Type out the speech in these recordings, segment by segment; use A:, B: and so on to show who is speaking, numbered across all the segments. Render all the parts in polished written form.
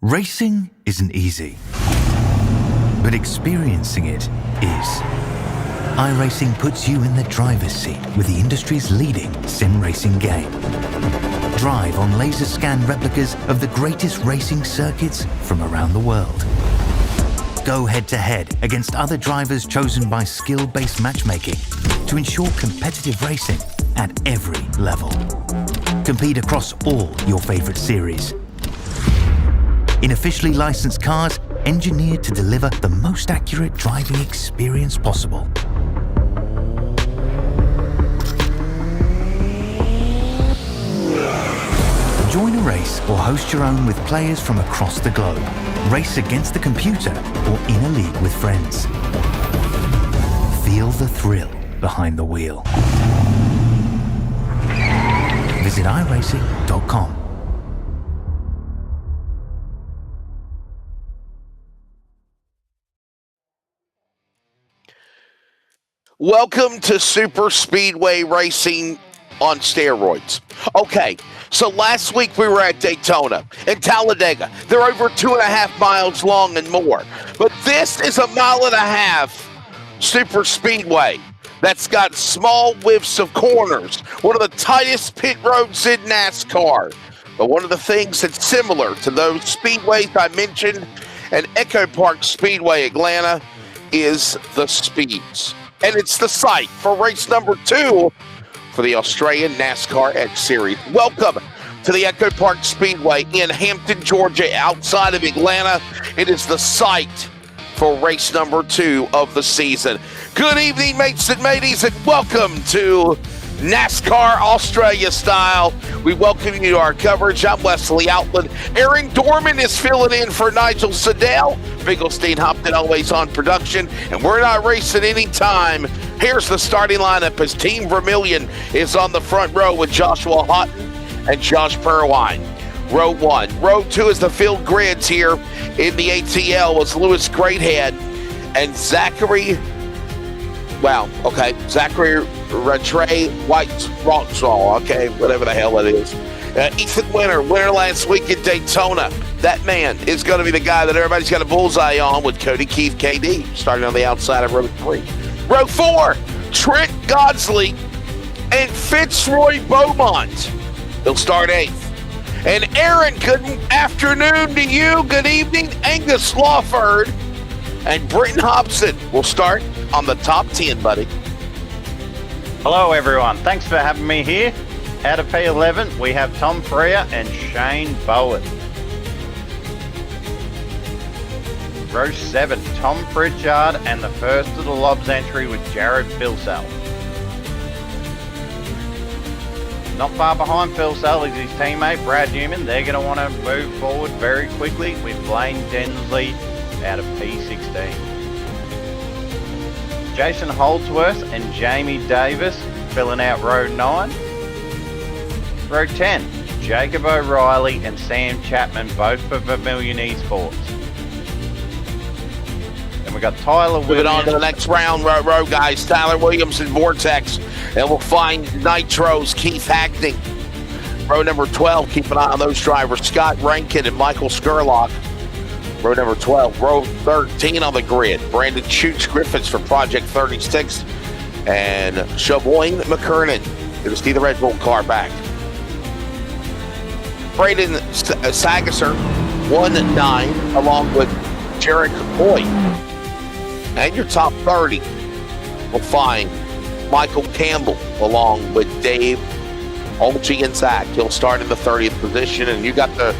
A: Racing isn't easy, but experiencing it is. iRacing puts you in the driver's seat with the industry's leading sim racing game. Drive on laser scan replicas of the greatest racing circuits from around the world. Go head-to-head against other drivers chosen by skill-based matchmaking to ensure competitive racing at every level. Compete across all your favorite series. In officially licensed cars, engineered to deliver the most accurate driving experience possible. Join a race or host your own with players from across the globe. Race against the computer or in a league with friends. Feel the thrill behind the wheel. Visit iRacing.com.
B: Welcome to Super Speedway Racing on steroids. Okay, so last week we were at Daytona and Talladega. They're over 2.5 miles long and more. But this is 1.5 miles Super Speedway that's got small widths of corners, one of the tightest pit roads in NASCAR. But one of the things that's similar to those speedways I mentioned and EchoPark Speedway Atlanta is the speeds. And it's the site for race number 2 for the Australian NASCAR X Series. Welcome to the EchoPark Speedway in Hampton, Georgia, outside of Atlanta. It is the site for race number 2 of the season. Good evening, mates and mateys, and welcome to NASCAR Australia style. We welcome you to our coverage. I'm Wesley Outland. Aaron Dorman is filling in for Nigel Sedell. Finkelstein Hopton always on production, and we're not racing any time. Here's the starting lineup as Team Vermilion is on the front row with Joshua Houghton and Josh Perwine. Row 1. Row 2 is the field grids here in the ATL was Lewis Greathead and Zachary Rattray White-Roxall, okay, whatever the hell it is. Ethan winner last week at Daytona. That man is going to be the guy that everybody's got a bullseye on with Cody Keith KD, starting on the outside of row 3. Row 4, Trent Godsley and Fitzroy Beaumont. They'll start 8th. And Aaron, good afternoon to you. Good evening, Angus Lawford and Britton Hobson will start on the top 10, buddy.
C: Hello, everyone. Thanks for having me here. Out of P11, we have Tom Freer and Shane Bowen. Row 7, Tom Pritchard and the first of the Lobs entry with Jared Filsell. Not far behind Filsell is his teammate Brad Newman. They're going to want to move forward very quickly with Blaine Densley out of P16. Jason Holdsworth and Jamie Davis filling out row 9. Row 10, Jacob O'Reilly and Sam Chapman, both for Vermilion Esports. Then we got Tyler Williams.
B: Moving on to the next round, row guys. Tyler Williams and Vortex. And we'll find Nitro's Keith Hackney. Row number 12, keep an eye on those drivers. Scott Rankin and Michael Skurlock. Row number 12. Row 13 on the grid. Brandon Chooch Griffiths from Project 36. And Shavoyne McKernan. It'll see the Red Bull car back. Braden Sagasser, 1-9, along with Jarek Hoyt. And your top 30 will find Michael Campbell, along with Dave, Olgie, and Zach. He'll start in the 30th position, and you got the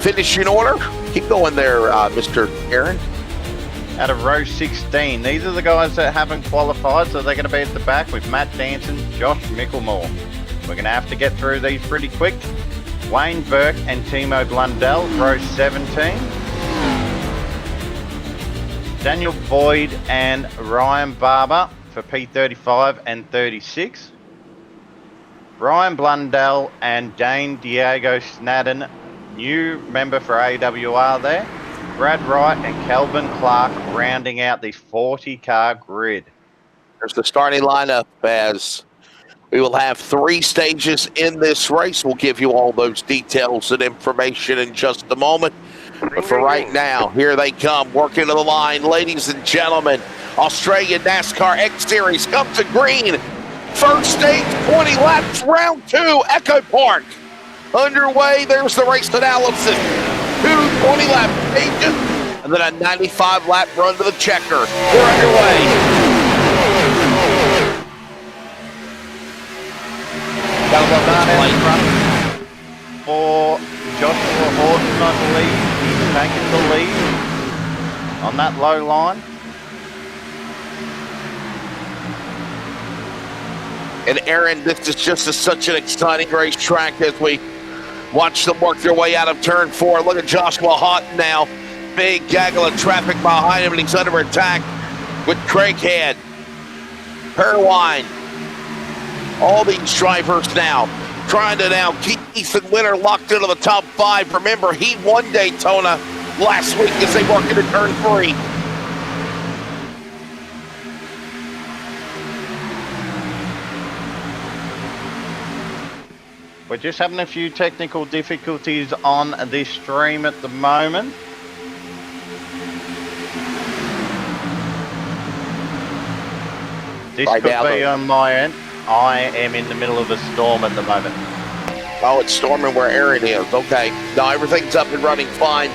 B: finishing order. Keep going there, Mr. Aaron.
C: Out of row 16, these are the guys that haven't qualified, so they're going to be at the back with Matt Danson, Josh Micklemore. We're going to have to get through these pretty quick. Wayne Burke and Timo Blundell, row 17. Daniel Boyd and Ryan Barber for P35 and 36. Brian Blundell and Dane Diego Snadden, new member for AWR there. Brad Wright and Kelvin Clark rounding out the 40-car grid.
B: There's the starting lineup as we will have 3 stages in this race. We'll give you all those details and information in just a moment. But for right now, here they come, working to the line. Ladies and gentlemen, Australian NASCAR X Series comes to green. First stage, 20 laps, round 2, EchoPark. Underway, there's the race analysis. 2 20-lap stages, and then a 95-lap run to the checker. We're underway.
C: Got a lot in front for Joshua Horton, I believe. He's taking the lead on that low line.
B: And Aaron, this is just such an exciting racetrack as we watch them work their way out of turn 4. Look at Joshua Houghton now. Big gaggle of traffic behind him, and he's under attack with Craighead, Perwine. All these drivers now trying to keep Ethan Winter locked into the top 5. Remember, he won Daytona last week as they work into turn 3.
C: We're just having a few technical difficulties on this stream at the moment. This
B: Right
C: could
B: now,
C: be on my end. I am in the middle of a storm at the moment.
B: Oh, it's storming where Aaron is. Okay. No, everything's up and running fine.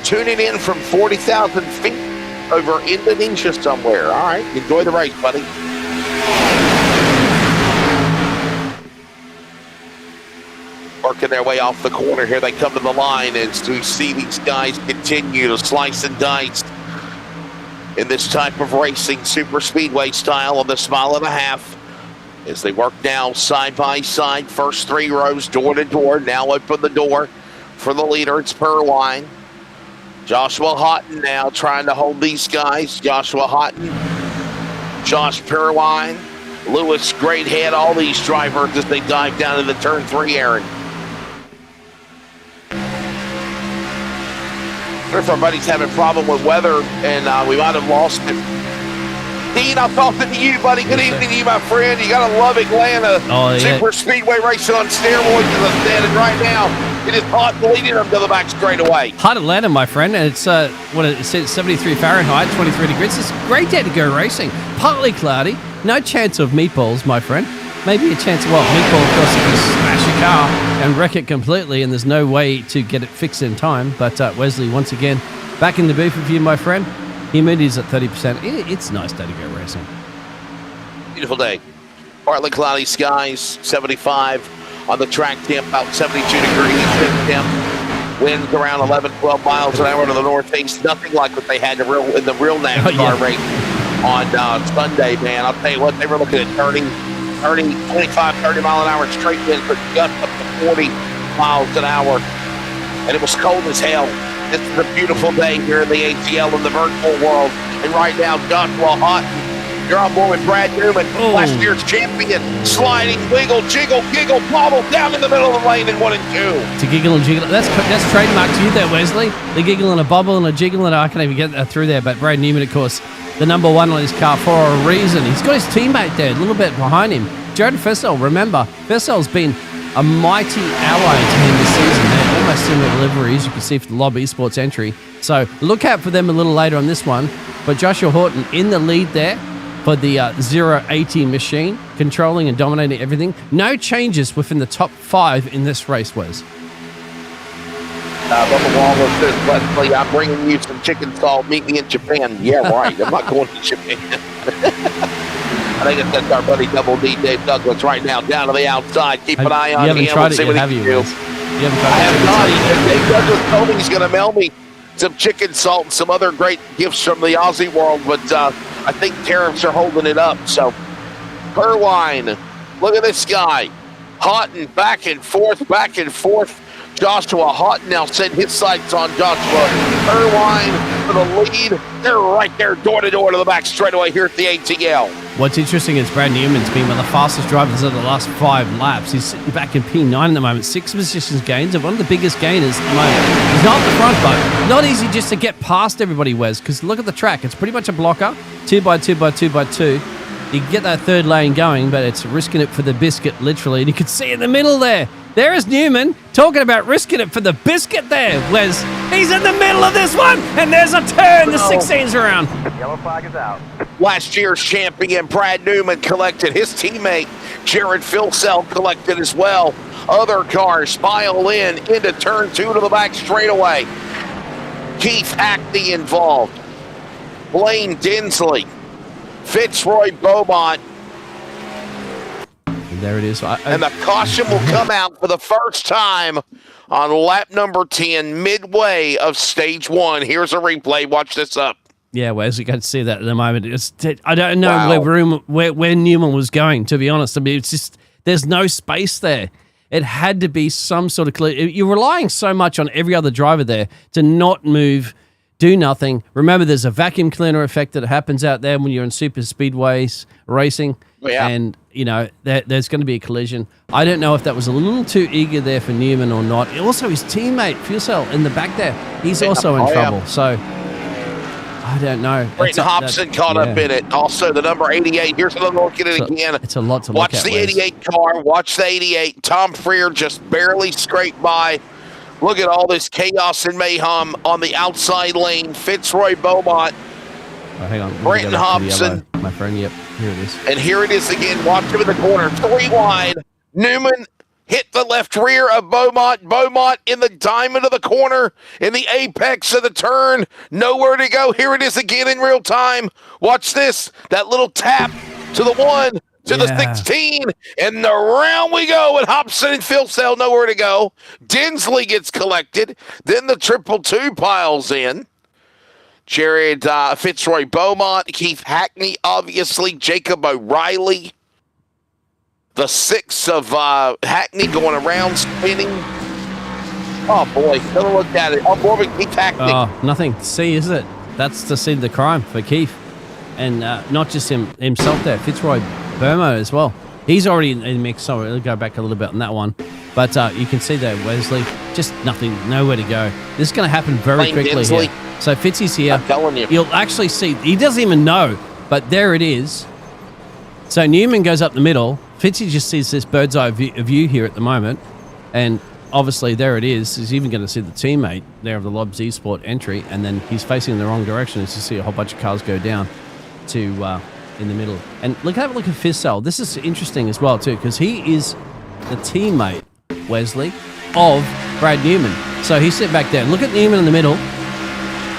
B: Tuning in from 40,000 feet over Indonesia somewhere. All right. Enjoy the race, buddy. Working their way off the corner here. They come to the line as we see these guys continue to slice and dice in this type of racing, super speedway style on this mile and a half. As they work now side by side, first 3 rows, door to door. Now open the door for the leader. It's Perwine. Joshua Houghton now trying to hold these guys. Joshua Houghton, Josh Perwine, Lewis Greathead, all these drivers as they dive down into turn 3, Aaron. If our buddy's having a problem with weather and we might have lost him. Dean, I'm talking to you, buddy. Good evening to you, my friend. You got to love Atlanta.
D: Oh, yeah.
B: Super speedway racing on steroids in the stand, and right now it is hot and leading them to the back straightaway.
D: Hot Atlanta, my friend, and it's what it says, 73 Fahrenheit, 23 degrees. It's a great day to go racing. Partly cloudy, no chance of meatballs, my friend. Maybe a chance of meatball, of course, if you smash your car and wreck it completely, and there's no way to get it fixed in time. But Wesley, once again, back in the booth with you, my friend. Humidity's at 30%. It's a nice day to go racing.
B: Beautiful day. Partly cloudy skies, 75 on the track temp, about 72 degrees temp. Winds around 11, 12 miles an hour to the northeast. Nothing like what they had in the real NASCAR race on Sunday, man. I'll tell you what, they were looking at 25, 30 mile an hour straight winds, but gusts up to 40 miles an hour. And it was cold as hell. This is a beautiful day here in the ATL in the virtual world. And right now, Joshua Houghton, you're on board with Brad Newman, last year's champion, sliding, wiggle, jiggle, giggle, bobble, down in the middle of the lane in 1 and 2.
D: To giggle and jiggle. That's trademark to you there, Wesley. The giggle and a bobble and a jiggle, and I can't even get that through there. But Brad Newman, of course, the number 1 on his car for a reason. He's got his teammate there, a little bit behind him. Jared Fessel, remember, Fessel's been a mighty ally to him this season. They're almost similar liveries, you can see for the Lobby Esports entry. So look out for them a little later on this one. But Joshua Horton in the lead there for the 080 machine, controlling and dominating everything. No changes within the top 5 in this race, Wes.
B: Bubba Wallace says, Leslie, I'm bringing you some chicken salt. Meet me in Japan. Yeah, right. I'm not going to Japan. I think that's our buddy Double D, Dave Douglas, right now, down to the outside. Keep an eye on him.
D: You haven't tried it yet, have you?
B: I have not. Dave Douglas told me he's going to mail me some chicken salt and some other great gifts from the Aussie world, but I think tariffs are holding it up. So, Perwine, look at this guy. Houghton back and forth, back and forth. Joshua Houghton now sent his sights on Joshua Perwine for the lead. They're right there, door to door to the back straightaway here at the ATL.
D: What's interesting is Brad Newman's been one of the fastest drivers of the last 5 laps. He's sitting back in P9 at the moment, 6 positions gains, and one of the biggest gainers at the moment. He's not at the front, but not easy just to get past everybody, Wes, because look at the track. It's pretty much a blocker, 2x2x2x2. You can get that third lane going, but it's risking it for the biscuit, literally. And you can see in the middle there is Newman Talking about risking it for the biscuit there, Wes. He's in the middle of this one, and there's a turn. The 16's around.
E: Yellow flag is out.
B: Last year's champion Brad Newman collected. His teammate Jared Filsell collected as well. Other cars pile in into turn 2 to the back straightaway. Keith Hackney involved. Blaine Dinsley. Fitzroy Beaumont.
D: There it is.
B: And the caution will come out for the first time on lap number 10, midway of stage 1. Here's a replay. Watch this up.
D: Yeah, Wes, you got to see that at the moment. I don't know where Newman was going, to be honest. I mean, it's just, there's no space there. It had to be some sort of clear. You're relying so much on every other driver there to not move, do nothing. Remember, there's a vacuum cleaner effect that happens out there when you're in super speedways racing.
B: Yeah.
D: And, you know, there's going to be a collision. I don't know if that was a little too eager there for Newman or not. Also, his teammate, Fusel, in the back there, he's also in trouble. Yeah. So, I don't know.
B: Britton Hobson caught up in it. Also, the number 88. Here's another look at it again.
D: It's a lot to look at.
B: Watch the 88 car. Watch the 88. Tom Freer just barely scraped by. Look at all this chaos and mayhem on the outside lane. Fitzroy Beaumont.
D: Oh, hang on.
B: Britton Hobson.
D: My friend, yep. Here it is.
B: And here it is again. Watch him in the corner. 3 wide. Newman hit the left rear of Beaumont. Beaumont in the diamond of the corner, in the apex of the turn. Nowhere to go. Here it is again in real time. Watch this. That little tap to the 1, to the 16, and around we go. And Hobson and Filsell nowhere to go. Dinsley gets collected. Then the 222 piles in. Jared Fitzroy Beaumont, Keith Hackney, obviously, Jacob O'Reilly. The 6 of Hackney going around, spinning. Oh, boy. Never looked at it. Oh, boy, Keith Hackney.
D: Oh, nothing to see, is it? That's the scene of the crime for Keith. And not just himself there, Fitzroy Beaumont as well. He's already in the mix. Sorry, we'll go back a little bit on that one. But you can see there, Wesley, just nothing, nowhere to go. This is going to happen very quickly here. So Fitzy's here.
B: I'm telling you.
D: You'll actually see, he doesn't even know, but there it is. So Newman goes up the middle. Fitzy just sees this bird's eye view here at the moment. And obviously there it is. He's even going to see the teammate there of the Lobs Esport entry. And then he's facing in the wrong direction as you see a whole bunch of cars go down to in the middle. And have a look at Fitzell. This is interesting as well too, because he is the teammate, Wesley, of Brad Newman. So he's sitting back there. Look at Newman in the middle.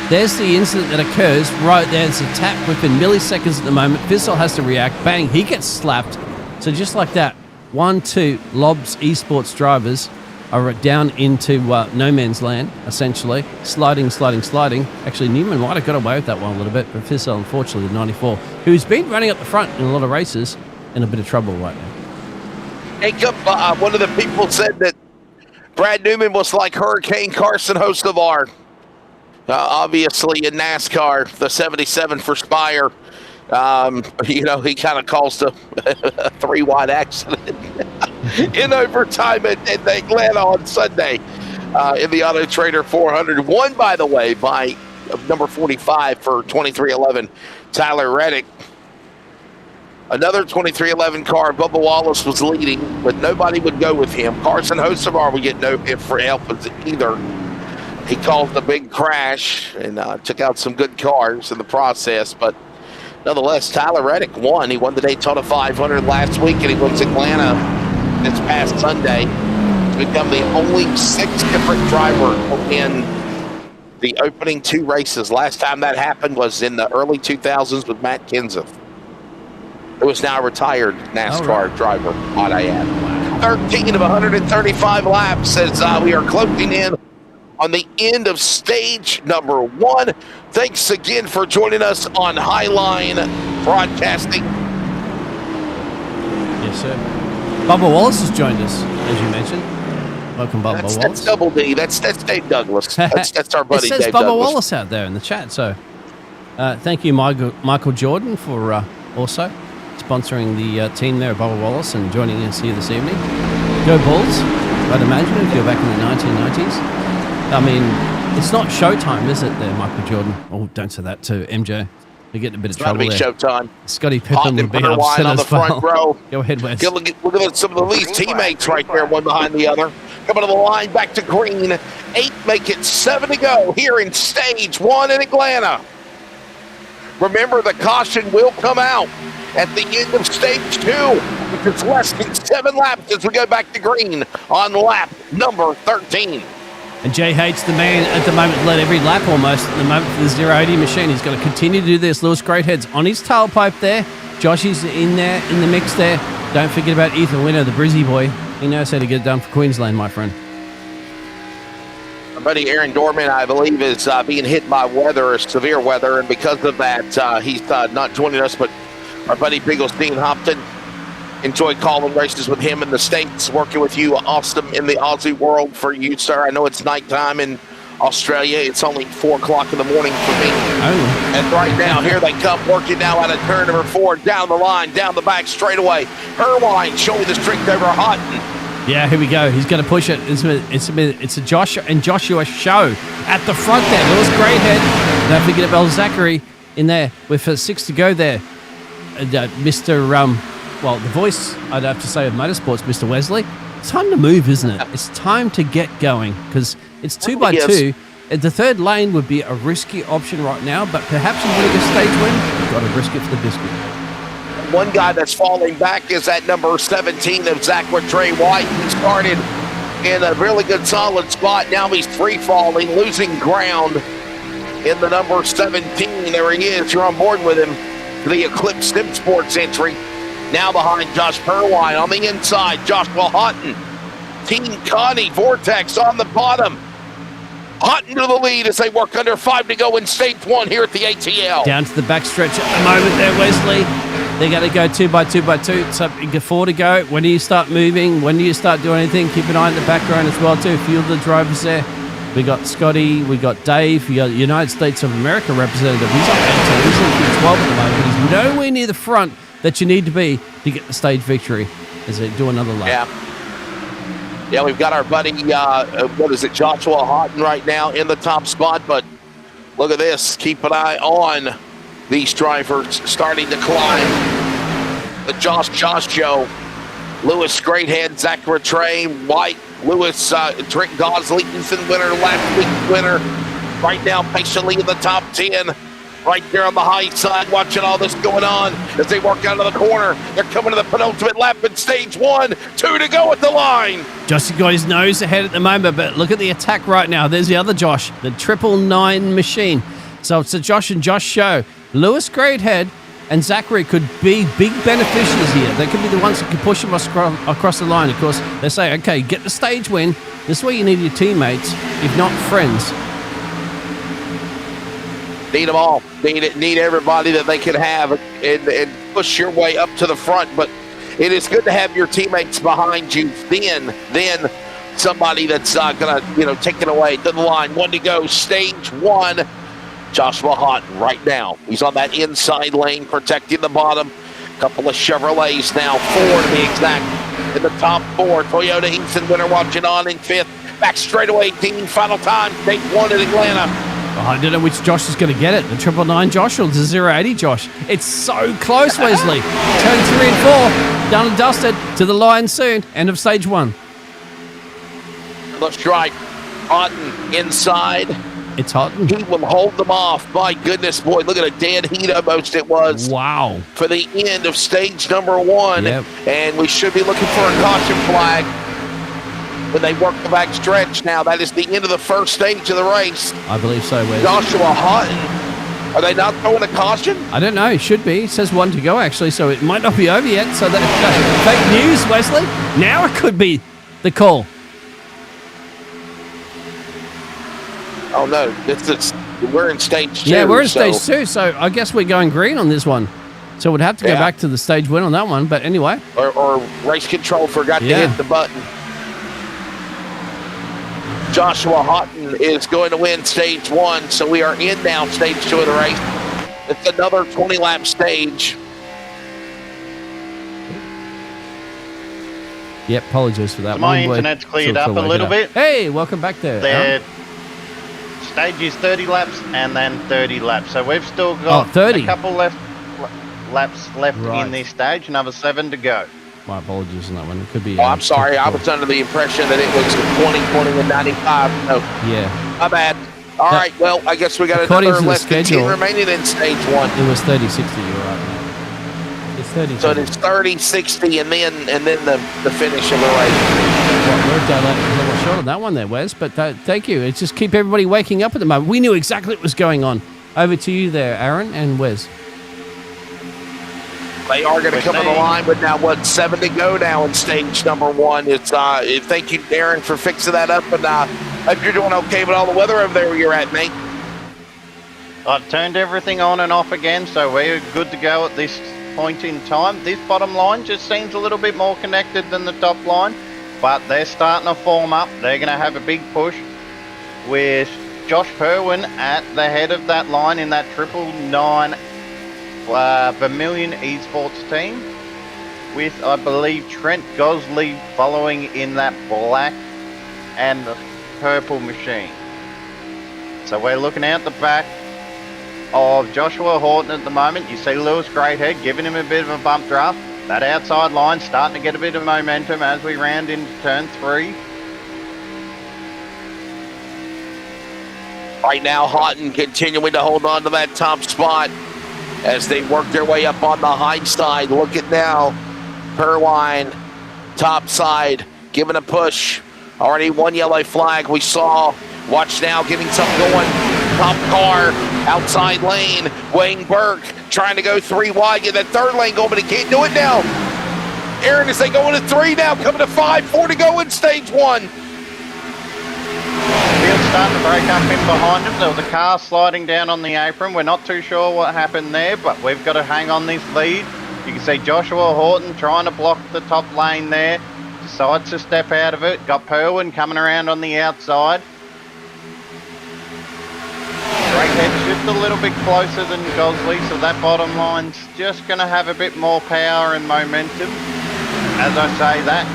D: There's the incident that occurs right there. It's a tap within milliseconds at the moment. Fitzell has to react. Bang, he gets slapped. So just like that, 1, 2 Lobs Esports drivers are down into no man's land, essentially. Sliding. Actually, Newman might have got away with that one a little bit, but Fitzell, unfortunately, the 94, who's been running up the front in a lot of races, in a bit of trouble right now.
B: Jacob, one of the people said that Brad Newman was like Hurricane Carson Hocevar. Obviously in NASCAR, the 77 for Spire. He kind of caused a 3-wide accident in overtime at Atlanta on Sunday in the Auto Trader 400. Won, by the way, by number 45 for 2311, Tyler Reddick. Another 2311 car, Bubba Wallace was leading, but nobody would go with him. Carson Hocevar would get no hit for help either. He caused a big crash and took out some good cars in the process, but nonetheless, Tyler Reddick won. He won the Daytona 500 last week, and he wins Atlanta this past Sunday to become the only 6 different driver in the opening 2 races. Last time that happened was in the early 2000s with Matt Kenseth, who is now a retired NASCAR driver, might I add. 13 of 135 laps as we are closing in on the end of stage number 1. Thanks again for joining us on Highline Broadcasting.
D: Yes, sir. Bubba Wallace has joined us, as you mentioned. Welcome, Bubba Wallace.
B: That's Double D. That's Dave Douglas. That's our buddy,
D: Dave Douglas. It says Bubba Wallace out there in the chat. So thank you, Michael Jordan, for also sponsoring the team there, Bubba Wallace, and joining us here this evening. Go Bulls, I'd imagine, if you're back in the 1990s. I mean, it's not Showtime, is it, there, Michael Jordan? Oh, don't say that to MJ. We get in a bit of trouble there.
B: It's got to be Showtime.
D: Scotty Pippen will be upset
B: on the
D: as well.
B: front row.
D: Go ahead, Wes.
B: Look at some of the least teammates right there, one behind the other. coming to the line, back to green. 8 make it 7 to go here in stage 1 in Atlanta. Remember, the caution will come out at the end of stage 2, which is less than 7 laps as we go back to green on lap number 13.
D: And Jay Hates, the man at the moment, led every lap almost at the moment for the 080 machine. He's going to continue to do this. Lewis Greathead's on his tailpipe there. Josh is in there, in the mix there. Don't forget about Ethan Winner, the Brizzy boy. He knows how to get it done for Queensland, my friend.
B: Our buddy Aaron Dorman, I believe, is being hit by weather, severe weather, and because of that, he's not joining us, but our buddy Bigglestein Hopton. Enjoy calling races with him in the States, working with you, awesome in the Aussie world for you, sir. I know it's nighttime in Australia. It's only 4 o'clock in the morning for me.
D: Oh.
B: And right now, here they come, working now out of turn number 4, down the line, down the back straightaway. Irvine showing the strength over Houghton.
D: Yeah, here we go. He's going to push it. It's a Josh and Joshua show at the front there. Lewis Greathead. Don't forget about Zachary in there with 6 to go there. Mr. Well, the voice, I'd have to say, of motorsports, Mr. Wesley. It's time to move, isn't it? It's time to get going because it's 2 by 2. The third lane would be a risky option right now, but perhaps you want to get stage win, you've got to risk it for the biscuit.
B: One guy that's falling back is at number 17 of Zachary Trey White. He started in a really good solid spot. Now he's free falling, losing ground in the number 17. There he is. You're on board with him for the Eclipse Sim Sports entry. Now behind Josh Perwine on the inside, Joshua Houghton. Team Connie Vortex on the bottom. Houghton to the lead as they work under 5 to go in stage 1 here at the ATL.
D: Down to the backstretch at the moment there, Wesley. They're going to go 2 by 2 by 2. So you get 4 to go. When do you start moving? When do you start doing anything? Keep an eye in the background as well too. A few of the drivers there. We got Scotty, we got Dave, we got United States of America representative. He's on 18. He's in 12 at the moment. He's nowhere near the front that you need to be to get the stage victory as they do another lap.
B: Yeah, we've got our buddy, Joshua Houghton right now in the top spot, but look at this. Keep an eye on these drivers starting to climb. The Josh show. Lewis Greathead, Zachary Trey White, Lewis Trent Gosley, Ethan Winner, last week's winner. Right now, patiently in the top 10. Right there on the high side, watching all this going on as they work out of the corner. They're coming to the penultimate lap in stage 1. 2 to go at the line.
D: Josh has got his nose ahead at the moment, but look at the attack right now. There's the other Josh, the 999 machine. So it's a Josh and Josh show. Lewis Greathead and Zachary could be big beneficiaries here. They could be the ones that can push them across the line. Of course, they say, okay, get the stage win. This is where you need your teammates, if not friends.
B: Need them all. Need everybody that they can have and push your way up to the front. But it is good to have your teammates behind you. Then somebody that's going to take it away to the line. 1 to go, stage 1. Joshua Houghton right now. He's on that inside lane, protecting the bottom. Couple of Chevrolets now, 4 to be exact. In the top 4, Toyota Ethan Winner watching on in 5th. Back straightaway, team final time, stage 1 in Atlanta.
D: I don't know which Josh is going to get it. The 999 Josh or the 080 Josh. It's so close, Wesley. Turn 3 and 4. Done and dusted. To the line soon. End of stage 1.
B: Left right. Houghton inside.
D: It's Houghton.
B: He will hold them off. My goodness, boy. Look at a dead heat almost it was.
D: Wow.
B: For the end of stage number 1.
D: Yep.
B: And we should be looking for a caution flag when they work the back stretch. Now, that is the end of the first stage of the race.
D: I believe so, Wesley.
B: Joshua Houghton, are they not throwing a caution?
D: I don't know. It should be. It says 1 to go, actually, so it might not be over yet. So that's fake news, Wesley. Now it could be the call.
B: Oh, no. We're in stage 2.
D: Yeah, we're in stage 2, so I guess we're going green on this one. So we'd have to go back to the stage win on that one, but anyway.
B: Or race control forgot to hit the button. Joshua Houghton is going to win stage 1, so we are in now stage 2 of the race. It's another 20-lap stage.
D: Yep, apologies for that.
C: My internet's cleared up a little bit.
D: Hey, welcome back there.
C: Stage is 30 laps and then 30 laps. So we've still got
D: 30.
C: a couple laps left in this stage, another 7 to go.
D: My apologies on that one. It could be.
B: Oh, I'm sorry. I was under the impression that it was 20, 20, and 95. No,
D: Yeah.
B: my bad. All right. Well, I guess we got
D: According
B: another
D: to the
B: less than 10
D: schedule,
B: remaining in stage 1.
D: It was 30-60. You're right, man. It's 30.
B: So it's 30, 60, and then the finish of the race.
D: Well, we're a little short on that one there, Wes. But thank you. It's just keep everybody waking up at the moment. We knew exactly what was going on. Over to you there, Aaron and Wes.
B: They are going to come on the line, but now 7 to go now in stage number 1. It's thank you, Darren, for fixing that up, and hope you're doing okay with all the weather over there where you're at, mate.
C: I've turned everything on and off again, so we're good to go at this point in time. This bottom line just seems a little bit more connected than the top line, but they're starting to form up. They're going to have a big push with Josh Perwin at the head of that line in that 999 Vermilion Esports team, with, I believe, Trent Gosley following in that black and purple machine. So we're looking out the back of Joshua Horton at the moment. You see Lewis Greathead giving him a bit of a bump draft. That outside line starting to get a bit of momentum as we round into turn 3.
B: Right now, Houghton continuing to hold on to that top spot as they work their way up on the high side. Look at now, Perwine, top side, giving a push. Already one yellow flag we saw. Watch now, getting something going. Top car, outside lane. Wayne Burke trying to go 3 wide. Get that third lane going, but he can't do it now. Aaron, as they go into 3 now, coming to 5, 4 to go in stage 1.
C: Field's starting to break up in behind him. There was a car sliding down on the apron. We're not too sure what happened there, but we've got to hang on this lead. You can see Joshua Horton trying to block the top lane there. Decides to step out of it. Got Perwin coming around on the outside. Greathead's just a little bit closer than Gosley, so that bottom line's just going to have a bit more power and momentum. As I say that,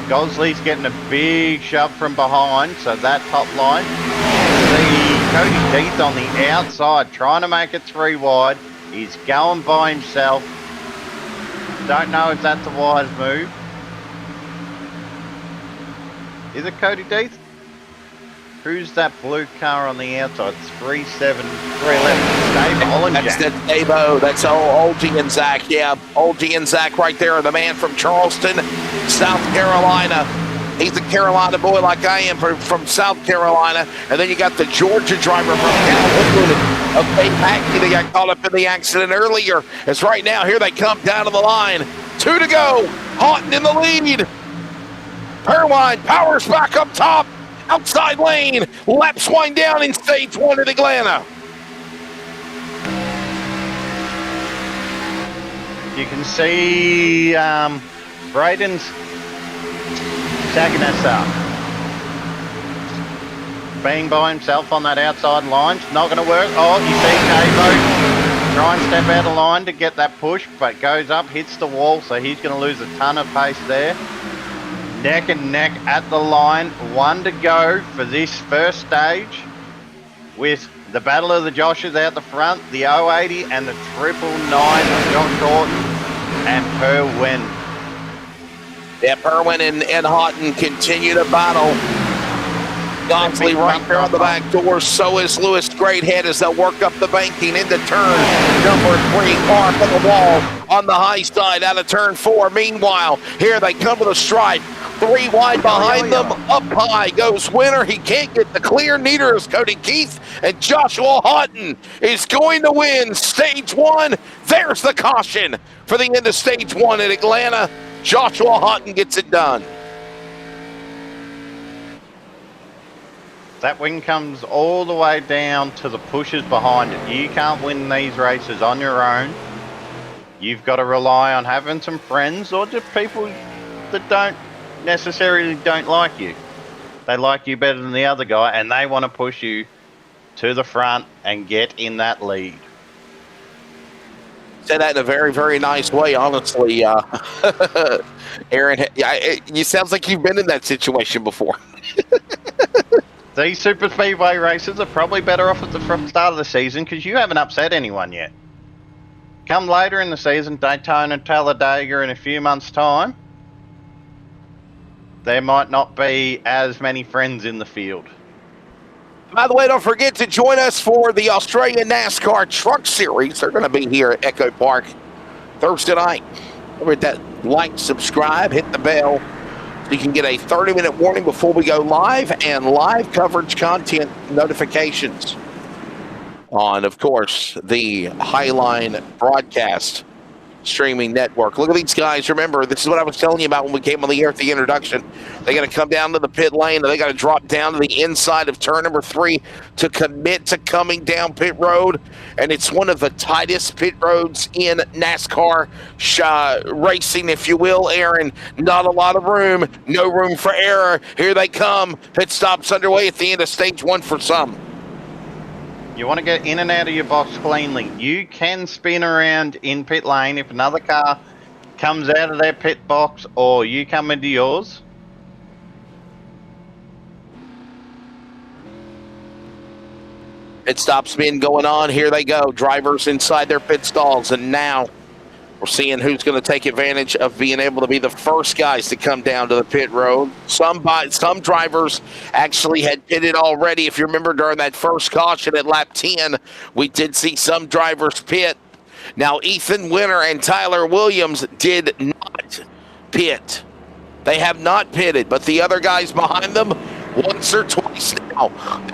C: Gosley's getting a big shove from behind, so that top line. See Cody Deeth on the outside trying to make it 3 wide. He's going by himself. Don't know if that's a wise move. Is it Cody Deeth? Who's that blue car on the outside? 311. Dave Ollinger.
B: That's Davo. That's Oldie and Zach. Yeah, Oldie and Zach right there. The man from Charleston, South Carolina. He's a Carolina boy like I am from South Carolina. And then you got the Georgia driver from Calhoun of Bay Packney. They got caught up in the accident earlier. As right now, here they come down to the line. 2 to go. Houghton in the lead. Perwine powers back up top. Outside lane, laps wind down in stage 1 at Atlanta.
C: You can see Braden's tagging us up. Being by himself on that outside line. It's not going to work. Oh, you see Cavo try and step out of line to get that push, but goes up, hits the wall, so he's going to lose a ton of pace there. Neck and neck at the line, 1 to go for this first stage, with the Battle of the Joshes out the front, the 080 and the 999 of Josh Horton and Perwin.
B: Yeah, Perwin and Houghton continue to battle. Godsley right there on the back door. So is Lewis Greathead as they'll work up the banking into turn number 3. Mark on the wall on the high side out of turn 4. Meanwhile, here they come to the stripe. 3 wide behind them. Up high goes Winner. He can't get the clear. Neither is Cody Keith. And Joshua Houghton is going to win stage 1. There's the caution for the end of stage 1 at Atlanta. Joshua Houghton gets it done.
C: That win comes all the way down to the pushers behind it. You can't win these races on your own. You've got to rely on having some friends or just people that don't like you. They like you better than the other guy and they want to push you to the front and get in that lead.
B: Said that in a very, very nice way, honestly. Aaron, it sounds like you've been in that situation before.
C: These super speedway races are probably better off at the start of the season because you haven't upset anyone yet. come later in the season, Daytona, Talladega in a few months' time, there might not be as many friends in the field.
B: By the way, don't forget to join us for the Australian NASCAR Truck Series. They're going to be here at EchoPark Thursday night. Remember that like, subscribe, hit the bell so you can get a 30-minute warning before we go live and live coverage content notifications on, of course, the Highline Broadcast streaming network. Look at these guys. Remember, this is what I was telling you about when we came on the air at the introduction. They got to come down to the pit lane, and they got to drop down to the inside of turn number 3 to commit to coming down pit road. And it's one of the tightest pit roads in NASCAR racing, if you will, Aaron. Not a lot of room, no room for error. Here they come. Pit stops underway at the end of stage 1 for some.
C: You want to get in and out of your box cleanly. You can spin around in pit lane if another car comes out of their pit box or you come into yours.
B: Pit stops been going on. Here they go. Drivers inside their pit stalls. And now we're seeing who's going to take advantage of being able to be the first guys to come down to the pit road. Some drivers actually had pitted already. If you remember during that first caution at lap 10, we did see some drivers pit. Now, Ethan Winter and Tyler Williams did not pit. They have not pitted, but the other guys behind them, once or twice now.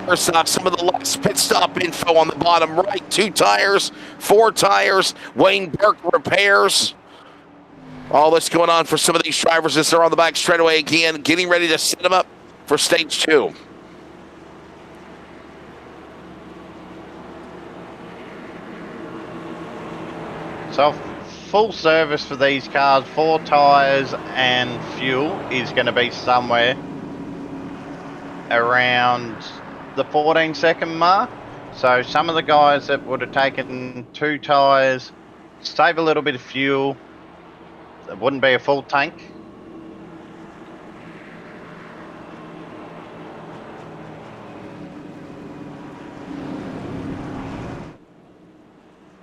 B: There's some of the last pit stop info on the bottom right. 2 tires, 4 tires. Wayne Burke repairs. All this going on for some of these drivers as they're on the back straightaway again, getting ready to set them up for stage 2.
C: So full service for these cars, 4 tires and fuel is going to be somewhere around the 14-second mark. So some of the guys that would have taken 2 tires, save a little bit of fuel. It wouldn't be a full tank.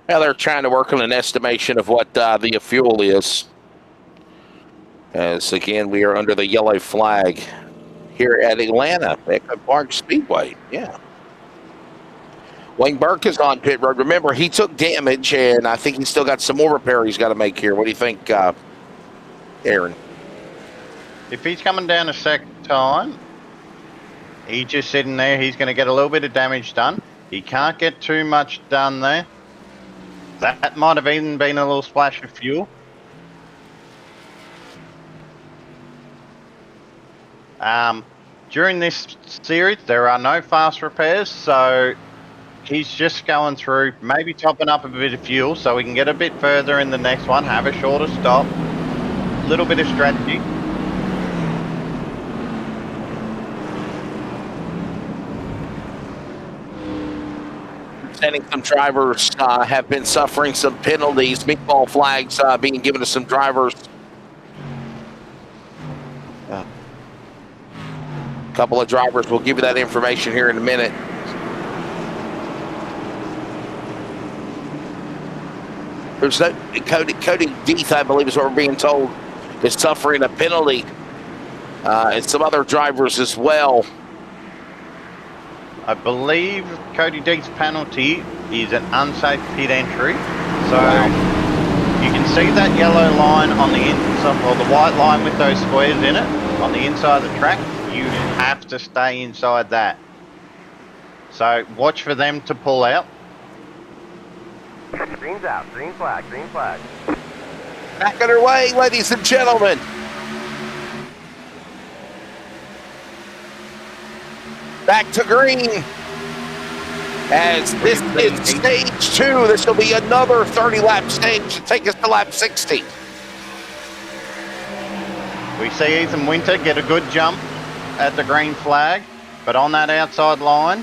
B: Now they're trying to work on an estimation of what the fuel is. As again, we are under the yellow flag here at Atlanta, EchoPark Speedway. Yeah. Wayne Burke is on pit road. Remember, he took damage, and I think he's still got some more repair he's got to make here. What do you think, Aaron?
C: If he's coming down a second time, he's just sitting there. He's going to get a little bit of damage done. He can't get too much done there. That might have even been a little splash of fuel. During this series, there are no fast repairs, so he's just going through, maybe topping up a bit of fuel so we can get a bit further in the next one, have a shorter stop, a little bit of strategy.
B: Some drivers have been suffering some penalties, meatball flags being given to some drivers. A couple of drivers, we'll give you that information here in a minute. There's no Cody Deeth, I believe is what we're being told, is suffering a penalty. And some other drivers as well.
C: I believe Cody Deeth's penalty is an unsafe pit entry. So you can see that yellow line on the inside, or the white line with those squares in it, on the inside of the track. You have to stay inside that. So watch for them to pull out.
E: Green's out, green flag, green flag.
B: Back underway, ladies and gentlemen. Back to green. As this is stage 2, this will be another 30-lap stage to take us to lap 60.
C: We see Ethan Winter get a good jump at the green flag, but on that outside line,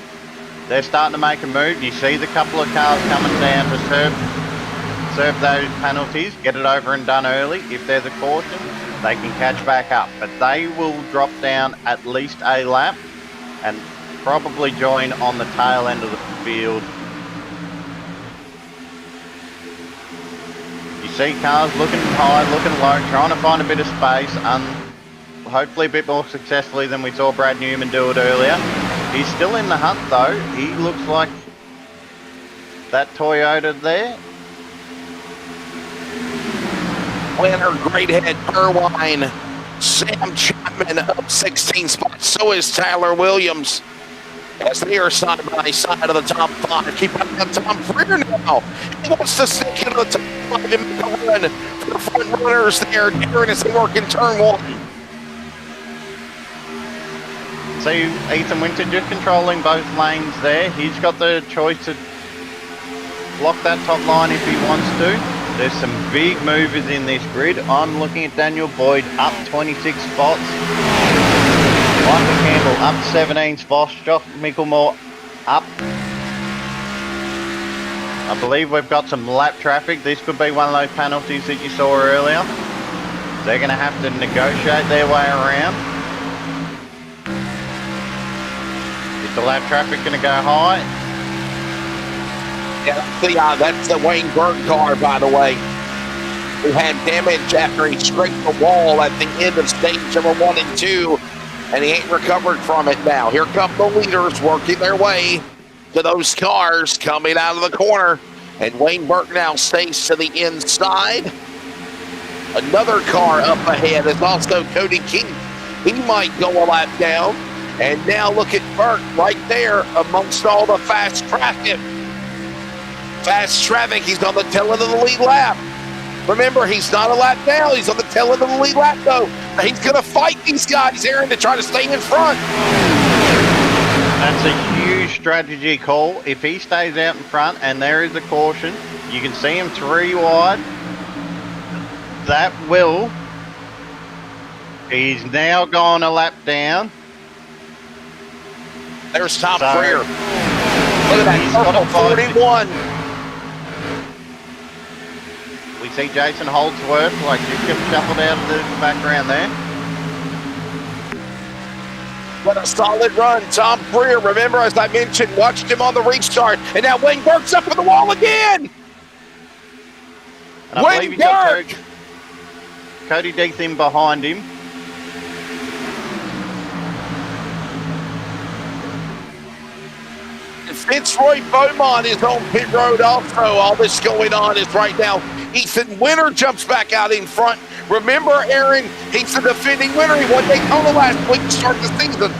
C: they're starting to make a move. You see the couple of cars coming down to serve those penalties, get it over and done early. If there's a caution, they can catch back up, but they will drop down at least a lap and probably join on the tail end of the field. see cars looking high, looking low, trying to find a bit of space, and hopefully a bit more successfully than we saw Brad Newman do it earlier. He's still in the hunt though. He looks like that Toyota there.
B: Winner, great head, Irvine. Sam Chapman up 16 spots. So is Tyler Williams. As they are side by side of the top 5. Keep up on Tom Freer now. He wants to stick into the top 5 and make a run for the front runners there. Darren as they work in turn 1.
C: See Ethan Winter just controlling both lanes there. He's got the choice to block that top line if he wants to. There's some big movers in this grid. I'm looking at Daniel Boyd up 26 spots. Michael Campbell up 17 spots. Josh Micklemore up. I believe we've got some lap traffic. This could be one of those penalties that you saw earlier. They're going to have to negotiate their way around. Is the lap traffic going to go high?
B: Yeah, that's the Wayne Burke car, by the way, who had damage after he scraped the wall at the end of stage number 1 and 2, and he ain't recovered from it now. Here come the leaders working their way to those cars coming out of the corner, and Wayne Burke now stays to the inside. Another car up ahead is also Cody King. He might go a lap down, and now look at Burke right there amongst all the fast traffic. He's on the tail end of the lead lap. Remember, he's not a lap down. He's on the tail end of the lead lap, though. He's going to fight these guys, Aaron, to try to stay in front.
C: That's a huge strategy call. If he stays out in front and there is a caution, you can see him 3 wide. That will. He's now gone a lap down.
B: There's Tom Freer. Look at that, purple 41.
C: We see Jason Holdsworth, like just get shuffled out of the background there.
B: What a solid run, Tom Freer. Remember, as I mentioned, watched him on the restart, and now Wayne Burke's up for the wall again.
C: And I believe he's got Cody Deatham behind him.
B: Fitzroy Beaumont is on pit road also. All this going on is right now. Ethan Winter jumps back out in front. Remember, Aaron, he's the defending winner. He won Daytona last week to start the season.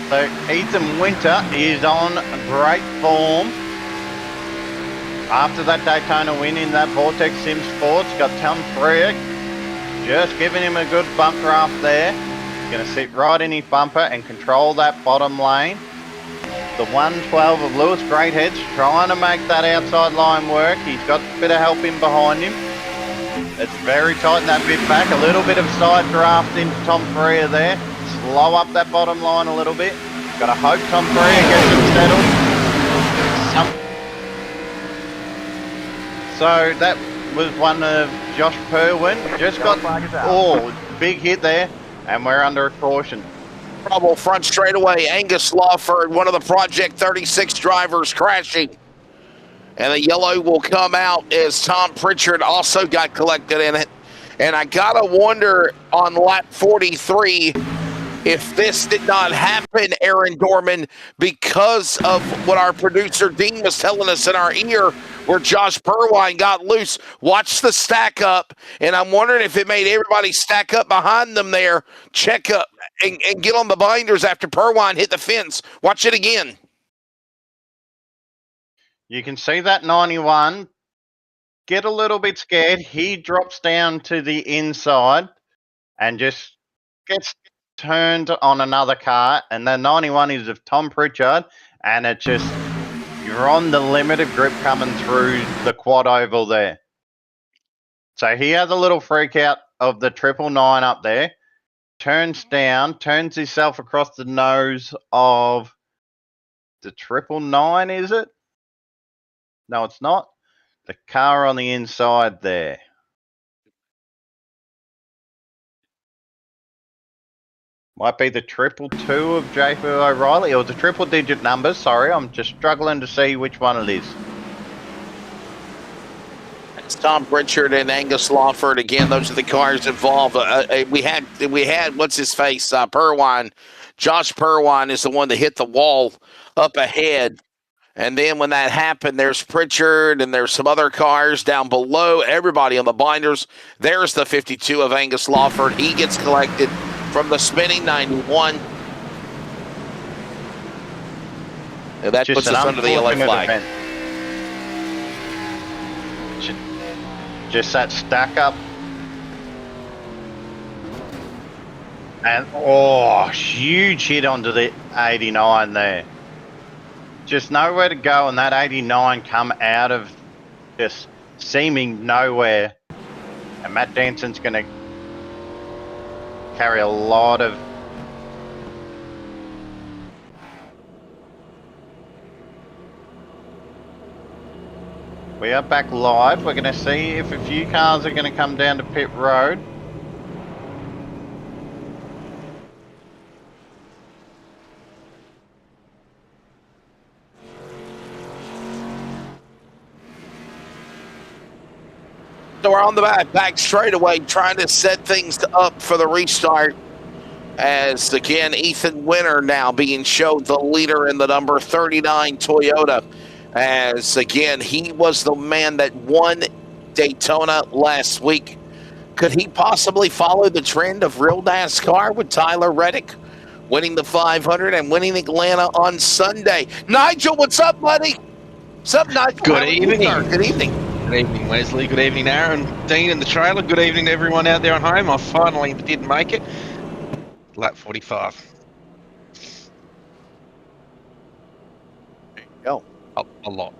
C: So Ethan Winter is on great form. After that Daytona win in that Vortex Sim Sports, got Tom Freer just giving him a good bump draft there. Going to sit right in his bumper and control that bottom lane. The 112 of Lewis Greathead's trying to make that outside line work. He's got a bit of help in behind him. It's very tight in that bit back. A little bit of side draft into Tom Freer there. Slow up that bottom line a little bit. Got to hope Tom Freer gets it settled. So that was one of Josh Perwin. Just got, big hit there. And we're under a caution.
B: Trouble front straightaway. Angus Lawford, one of the Project 36 drivers, crashing. And the yellow will come out as Tom Pritchard also got collected in it. And I got to wonder on lap 43 if this did not happen, Aaron Dorman, because of what our producer Dean was telling us in our ear, where Josh Perwine got loose. Watch the stack up, and I'm wondering if it made everybody stack up behind them there, check up, and get on the binders after Perwine hit the fence. Watch it again.
C: You can see that 91 get a little bit scared. He drops down to the inside and just gets turned on another car, and the 91 is of Tom Pritchard, and it just, you're on the limit of grip coming through the quad oval there. So he has a little freak out of the 999 up there, turns down, turns himself across the nose of the 999, is it? No, it's not. The car on the inside there. Might be the 222 of JP O'Reilly, or the triple digit numbers. Sorry, I'm just struggling to see which one it is.
B: Tom Pritchard and Angus Lawford. Again, those are the cars involved. We had what's his face? Purwine. Josh Purwine is the one that hit the wall up ahead. And then when that happened, there's Pritchard and there's some other cars down below. Everybody on the binders. There's the 52 of Angus Lawford. He gets collected from the spinning 91. And that puts us under the yellow flag.
C: Event. Just that stack up. And, huge hit onto the 89 there. Just nowhere to go, and that 89 come out of just seeming nowhere. And Matt Danson's going to carry a lot of... We are back live. We're going to see if a few cars are going to come down to pit road.
B: So we're on the back straightaway, trying to set things up for the restart. As again, Ethan Winter now being showed the leader in the number 39 Toyota. As again, he was the man that won Daytona last week. Could he possibly follow the trend of real NASCAR with Tyler Reddick winning the 500 and winning Atlanta on Sunday? Nigel, what's up, buddy? What's up, Nigel?
F: Good evening.
B: Good evening.
F: Good evening, Wesley. Good evening, Aaron, Dean, and the trailer. Good evening to everyone out there at home. I finally did make it. Lap 45.
B: There you go.
F: A lot.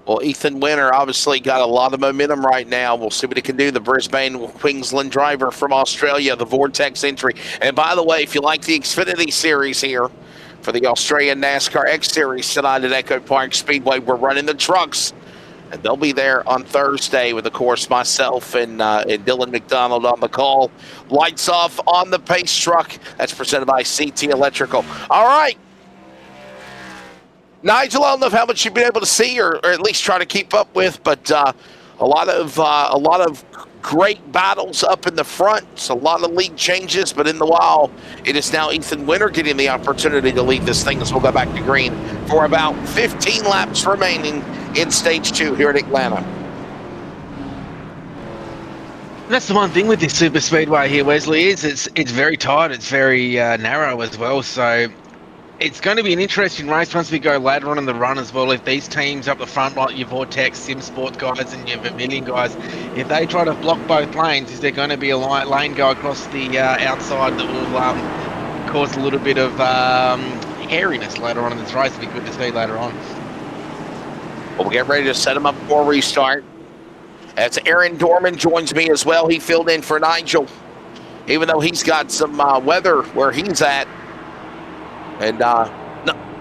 B: Well, Ethan Winter obviously got a lot of momentum right now. We'll see what he can do. The Brisbane Queensland driver from Australia, the Vortex entry. And by the way, if you like the Xfinity Series here for the Australian NASCAR X Series tonight at EchoPark Speedway, we're running the trucks. And they'll be there on Thursday with, of course, myself and Dylan McDonald on the call. Lights off on the pace truck. That's presented by CT Electrical. All right. Nigel, I don't know how much you've been able to see or at least try to keep up with, but a lot of great battles up in the front. It's a lot of lead changes, but in the while, it is now Ethan Winter getting the opportunity to lead this thing as we'll go back to green for about 15 laps remaining in stage 2 here at Atlanta.
F: That's the one thing with this super speedway here, Wesley, is it's very tight. It's very narrow as well. So it's going to be an interesting race once we go later on in the run as well. If these teams up the front, like your Vortex, Sim Sport guys and your Vermilion guys, if they try to block both lanes, is there going to be a lane go across the outside that will cause a little bit of hairiness later on in this race? It'll be good to see later on.
B: Well, we'll get ready to set him up for a restart. As Aaron Dorman joins me as well. He filled in for Nigel, even though he's got some weather where he's at. And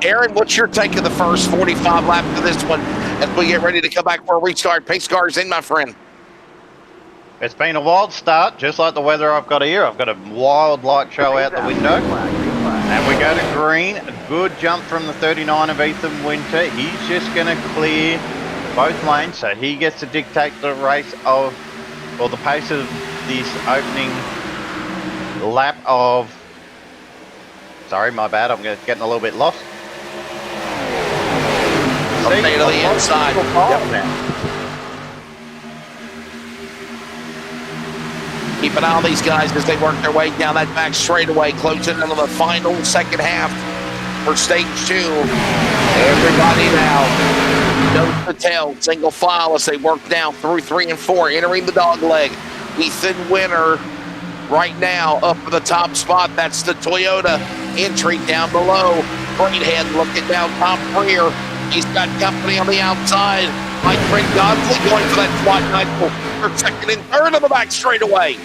B: Aaron, what's your take of the first 45 laps of this one as we get ready to come back for a restart? Pace cars in, my friend.
C: It's been a wild start, just like the weather I've got here. I've got a wild light show out the window. And we go to green. A good jump from the 39 of Ethan Winter. He's just going to clear both lanes, so he gets to dictate the race of, or the pace of this opening lap of... Sorry, my bad. I'm getting a little bit lost.
B: Stay to the inside. Keep an eye on these guys as they work their way down that back straightaway, closing into the final second half for stage 2. Everybody now nose to tail, single file as they work down through 3 and 4, entering the dog leg. Ethan Winter right now up for the top spot. That's the Toyota entry down below. Greenhead looking down top rear. He's got company on the outside. My friend Godfrey going for that quad Nigel for second and third on the back straightaway.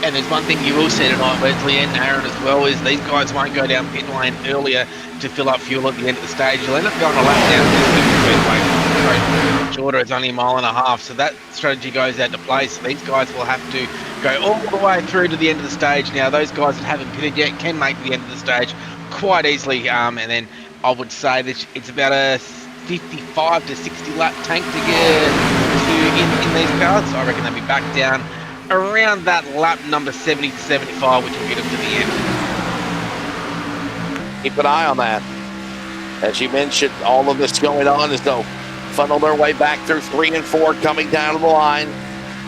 F: And there's one thing you will see tonight, Wesley and Aaron as well, is these guys won't go down pit lane earlier to fill up fuel at the end of the stage. You'll end up going a lap down to the speedway. Shorter, it's only a mile and a half, so that strategy goes out to play. So these guys will have to go all the way through to the end of the stage. Now, those guys that haven't pitted yet can make the end of the stage quite easily, and then I would say that it's about a 55 to 60 lap tank to get in these cars. So I reckon they'll be back down around that lap number 70 to 75, which will get them to the end.
B: Keep an eye on that. As you mentioned, all of this going on as they'll funnel their way back through 3 and 4 coming down to the line.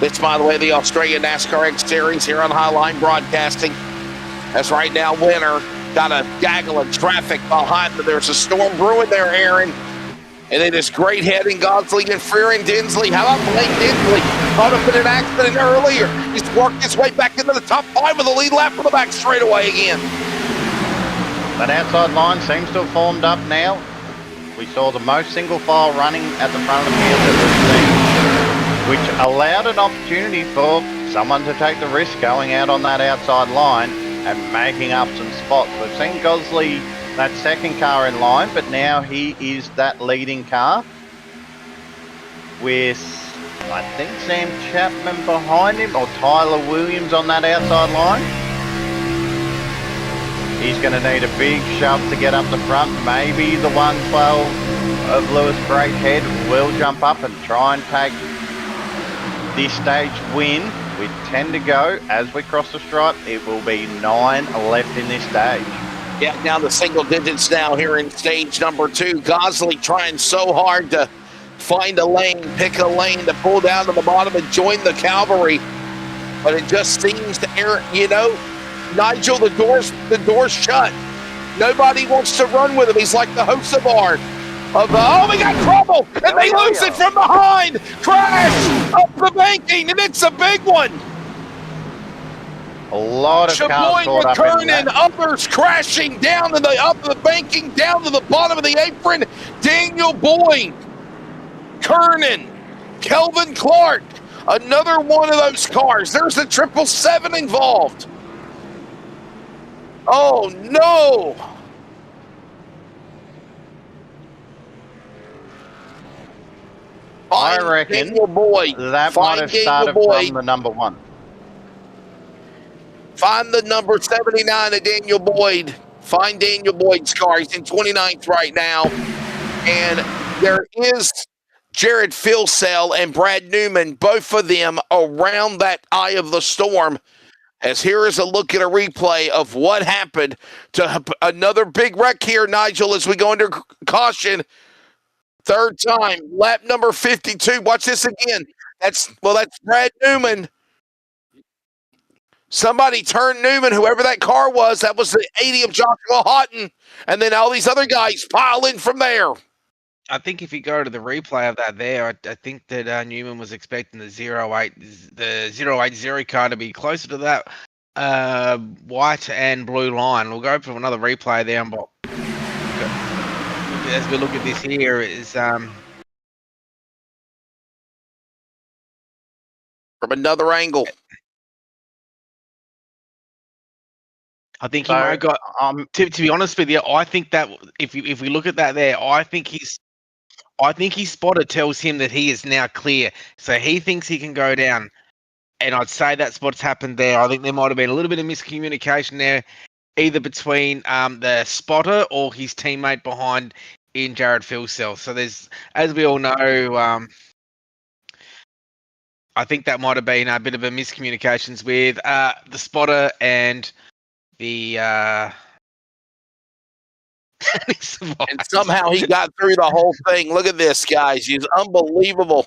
B: This, by the way, the Australian NASCAR X Series here on Highline Broadcasting. As right now, winner got a gaggle of traffic behind them. There's a storm brewing there, Aaron. And it is great heading, Gosling and Freer and Dinsley. How about Blake Dinsley? Caught up in an accident earlier. He's worked his way back into the top 5 with a lead lap from the back straightaway again.
C: That outside line seems to have formed up now. We saw the most single file running at the front of the field that we've seen, which allowed an opportunity for someone to take the risk going out on that outside line and making up some spots. We've seen Gosley, that second car in line, but now he is that leading car with, I think, Sam Chapman behind him, or Tyler Williams on that outside line. He's going to need a big shove to get up the front. Maybe the 112 of Lewis Brakehead will jump up and try and take this stage win. With 10 to go as we cross the stripe. It will be 9 left in this stage.
B: Yeah, now the single digits now here in stage number 2. Gosley trying so hard to find a lane, pick a lane to pull down to the bottom and join the cavalry. But it just seems to, Nigel, the door's shut. Nobody wants to run with him. He's like the Hocevar of, we got trouble, and they lose it from behind. Crash up the banking, and it's a big one.
C: A lot of cars
B: Chaboy
C: caught up in
B: McKernan,
C: that.
B: others crashing down to up the banking, down to the bottom of the apron. Daniel Boyd, Kernan, Kelvin Clark, another one of those cars. There's a 777 involved. Oh, no.
C: I reckon
B: Daniel Boyd.
C: that might have started from the number 1.
B: Find the number 79 of Daniel Boyd. Find Daniel Boyd's car. He's in 29th right now. And there is Jared Filsell and Brad Newman, both of them around that eye of the storm. As here is a look at a replay of what happened to another big wreck here, Nigel, as we go under caution. Third time, lap number 52. Watch this again. That's Brad Newman. Somebody turned Newman, whoever that car was. That was the 80 of Joshua Houghton. And then all these other guys pile in from there.
F: I think if you go to the replay of that there, I think that Newman was expecting the 080 car to be closer to that white and blue line. We'll go for another replay there. But as we look at this here, is
B: from another angle.
F: I think he might have got. To be honest with you, I think that if we look at that there, I think his spotter tells him that he is now clear, so he thinks he can go down. And I'd say that's what's happened there. I think there might have been a little bit of miscommunication there, either between the spotter or his teammate behind in Jared Filsell. So there's, as we all know, I think that might have been a bit of a miscommunications with the spotter and the
B: and somehow he got through the whole thing. Look at this, guys. He's unbelievable.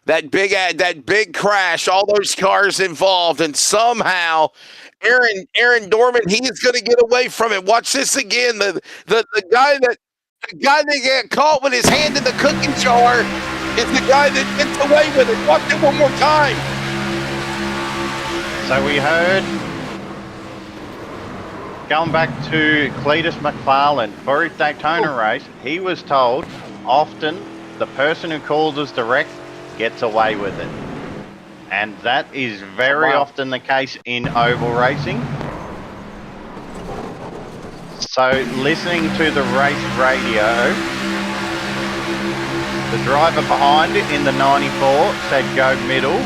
B: That big crash, all those cars involved, and somehow Aaron Dorman, he is going to get away from it. Watch this again. The guy that got caught with his hand in the cooking jar is the guy that gets away with it. Watch it one more time.
C: So we heard, going back to Cletus McFarlane, for his Daytona race, he was told often the person who calls us direct gets away with it. And that is very often the case in oval racing. So listening to the race radio, the driver behind it in the 94 said go middle,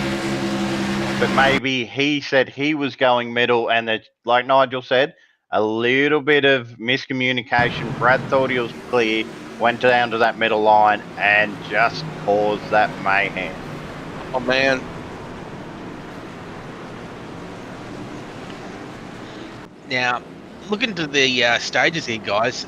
C: but maybe he said he was going middle, and that, like Nigel said, a little bit of miscommunication. Brad thought he was clear. went down to that middle line and just caused that mayhem.
B: Oh, man.
F: Now, looking to the stages here, guys,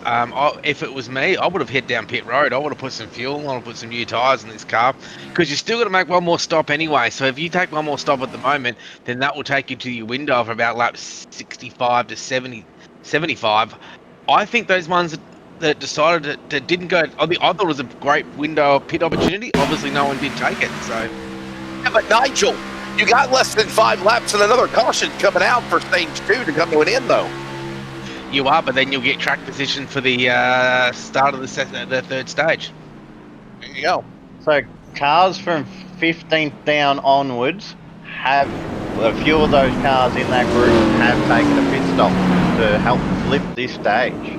F: if it was me, I would have hit down pit road. I would have put some fuel on, I would have put some new tyres in this car, because you're still going to make one more stop anyway. So if you take one more stop at the moment, then that will take you to your window of about lap 65 to 75. I think those ones that decided that didn't go, I thought it was a great window of pit opportunity. Obviously, no one did take it. So,
B: Yeah, but Nigel, you got less than 5 laps and another caution coming out for stage 2 to come to an end, though.
F: you are, but then you'll get track position for the start of the third stage.
B: There you go.
C: So cars from 15th down onwards have, a few of those cars in that group have taken a pit stop to help flip this stage.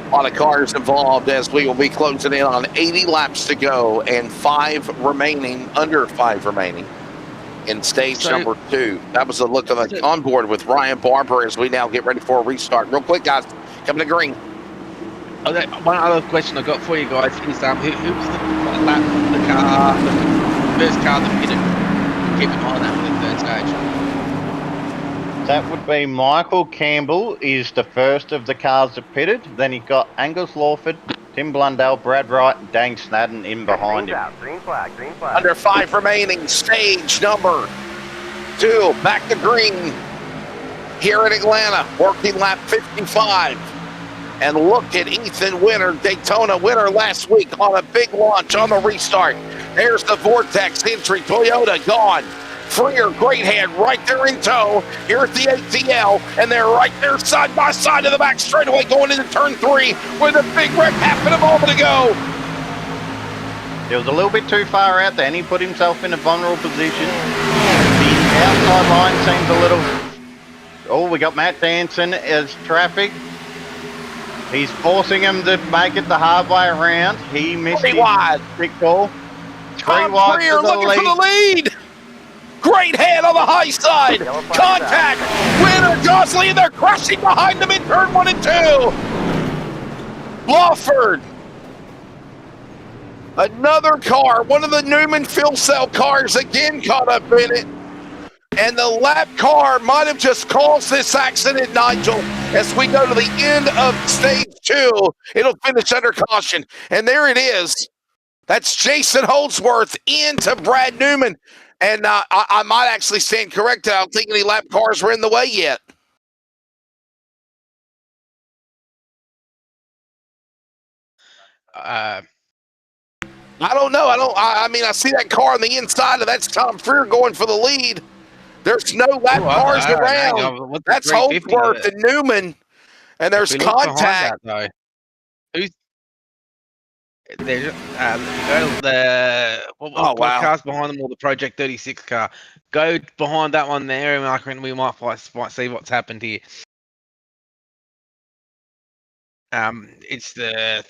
B: A lot of cars involved as we will be closing in on 80 laps to go and 5 remaining, under 5 remaining in stage number 2. That was a look on the onboard with Ryan Barber as we now get ready for a restart. Real quick, guys, coming to green.
F: Okay, one other question I got for you guys is who's the lap the car, the first car that pitted? Keep an eye on that for the third stage.
C: That would be Michael Campbell is the first of the cars that pitted. Then you got Angus Lawford, Tim Blundell, Brad Wright, and Dane Snadden in behind him.
E: Green flag, green flag.
B: Under 5 remaining, stage number 2, back to green here in Atlanta, working lap 55. And look at Ethan Winter, Daytona winner last week on a big launch on the restart. There's the Vortex entry, Toyota gone. Freer, great hand, right there in tow. Here at the ATL, and they're right there side by side of the back straightaway going into turn 3 where the big wreck happened a moment ago.
C: He was a little bit too far out there and he put himself in a vulnerable position. The outside line seems a little... Oh, we got Matt Danson as traffic. He's forcing him to make it the hard way around. He missed
B: Pretty
C: his
B: wide.
C: big call.
B: Tom Freer looking for the lead. Great hand on the high side. Contact. Winner, Gosling, they're crashing behind them in turn 1 and 2. Lawford. Another car, one of the Newman fuel cell cars again caught up in it. And the lap car might have just caused this accident, Nigel. As we go to the end of stage 2, it'll finish under caution. And there it is. That's Jason Holdsworth into Brad Newman. And I might actually stand corrected. I don't think any lap cars were in the way yet. I don't know. I mean, I see that car on the inside, and that's Tom Freer going for the lead. There's no lap cars around. That's Holdsworth and Newman, and there's contact.
F: That, who's there's what car's behind them, or the Project 36 car? Go behind that one there, and I reckon we might see what's happened here. It's the...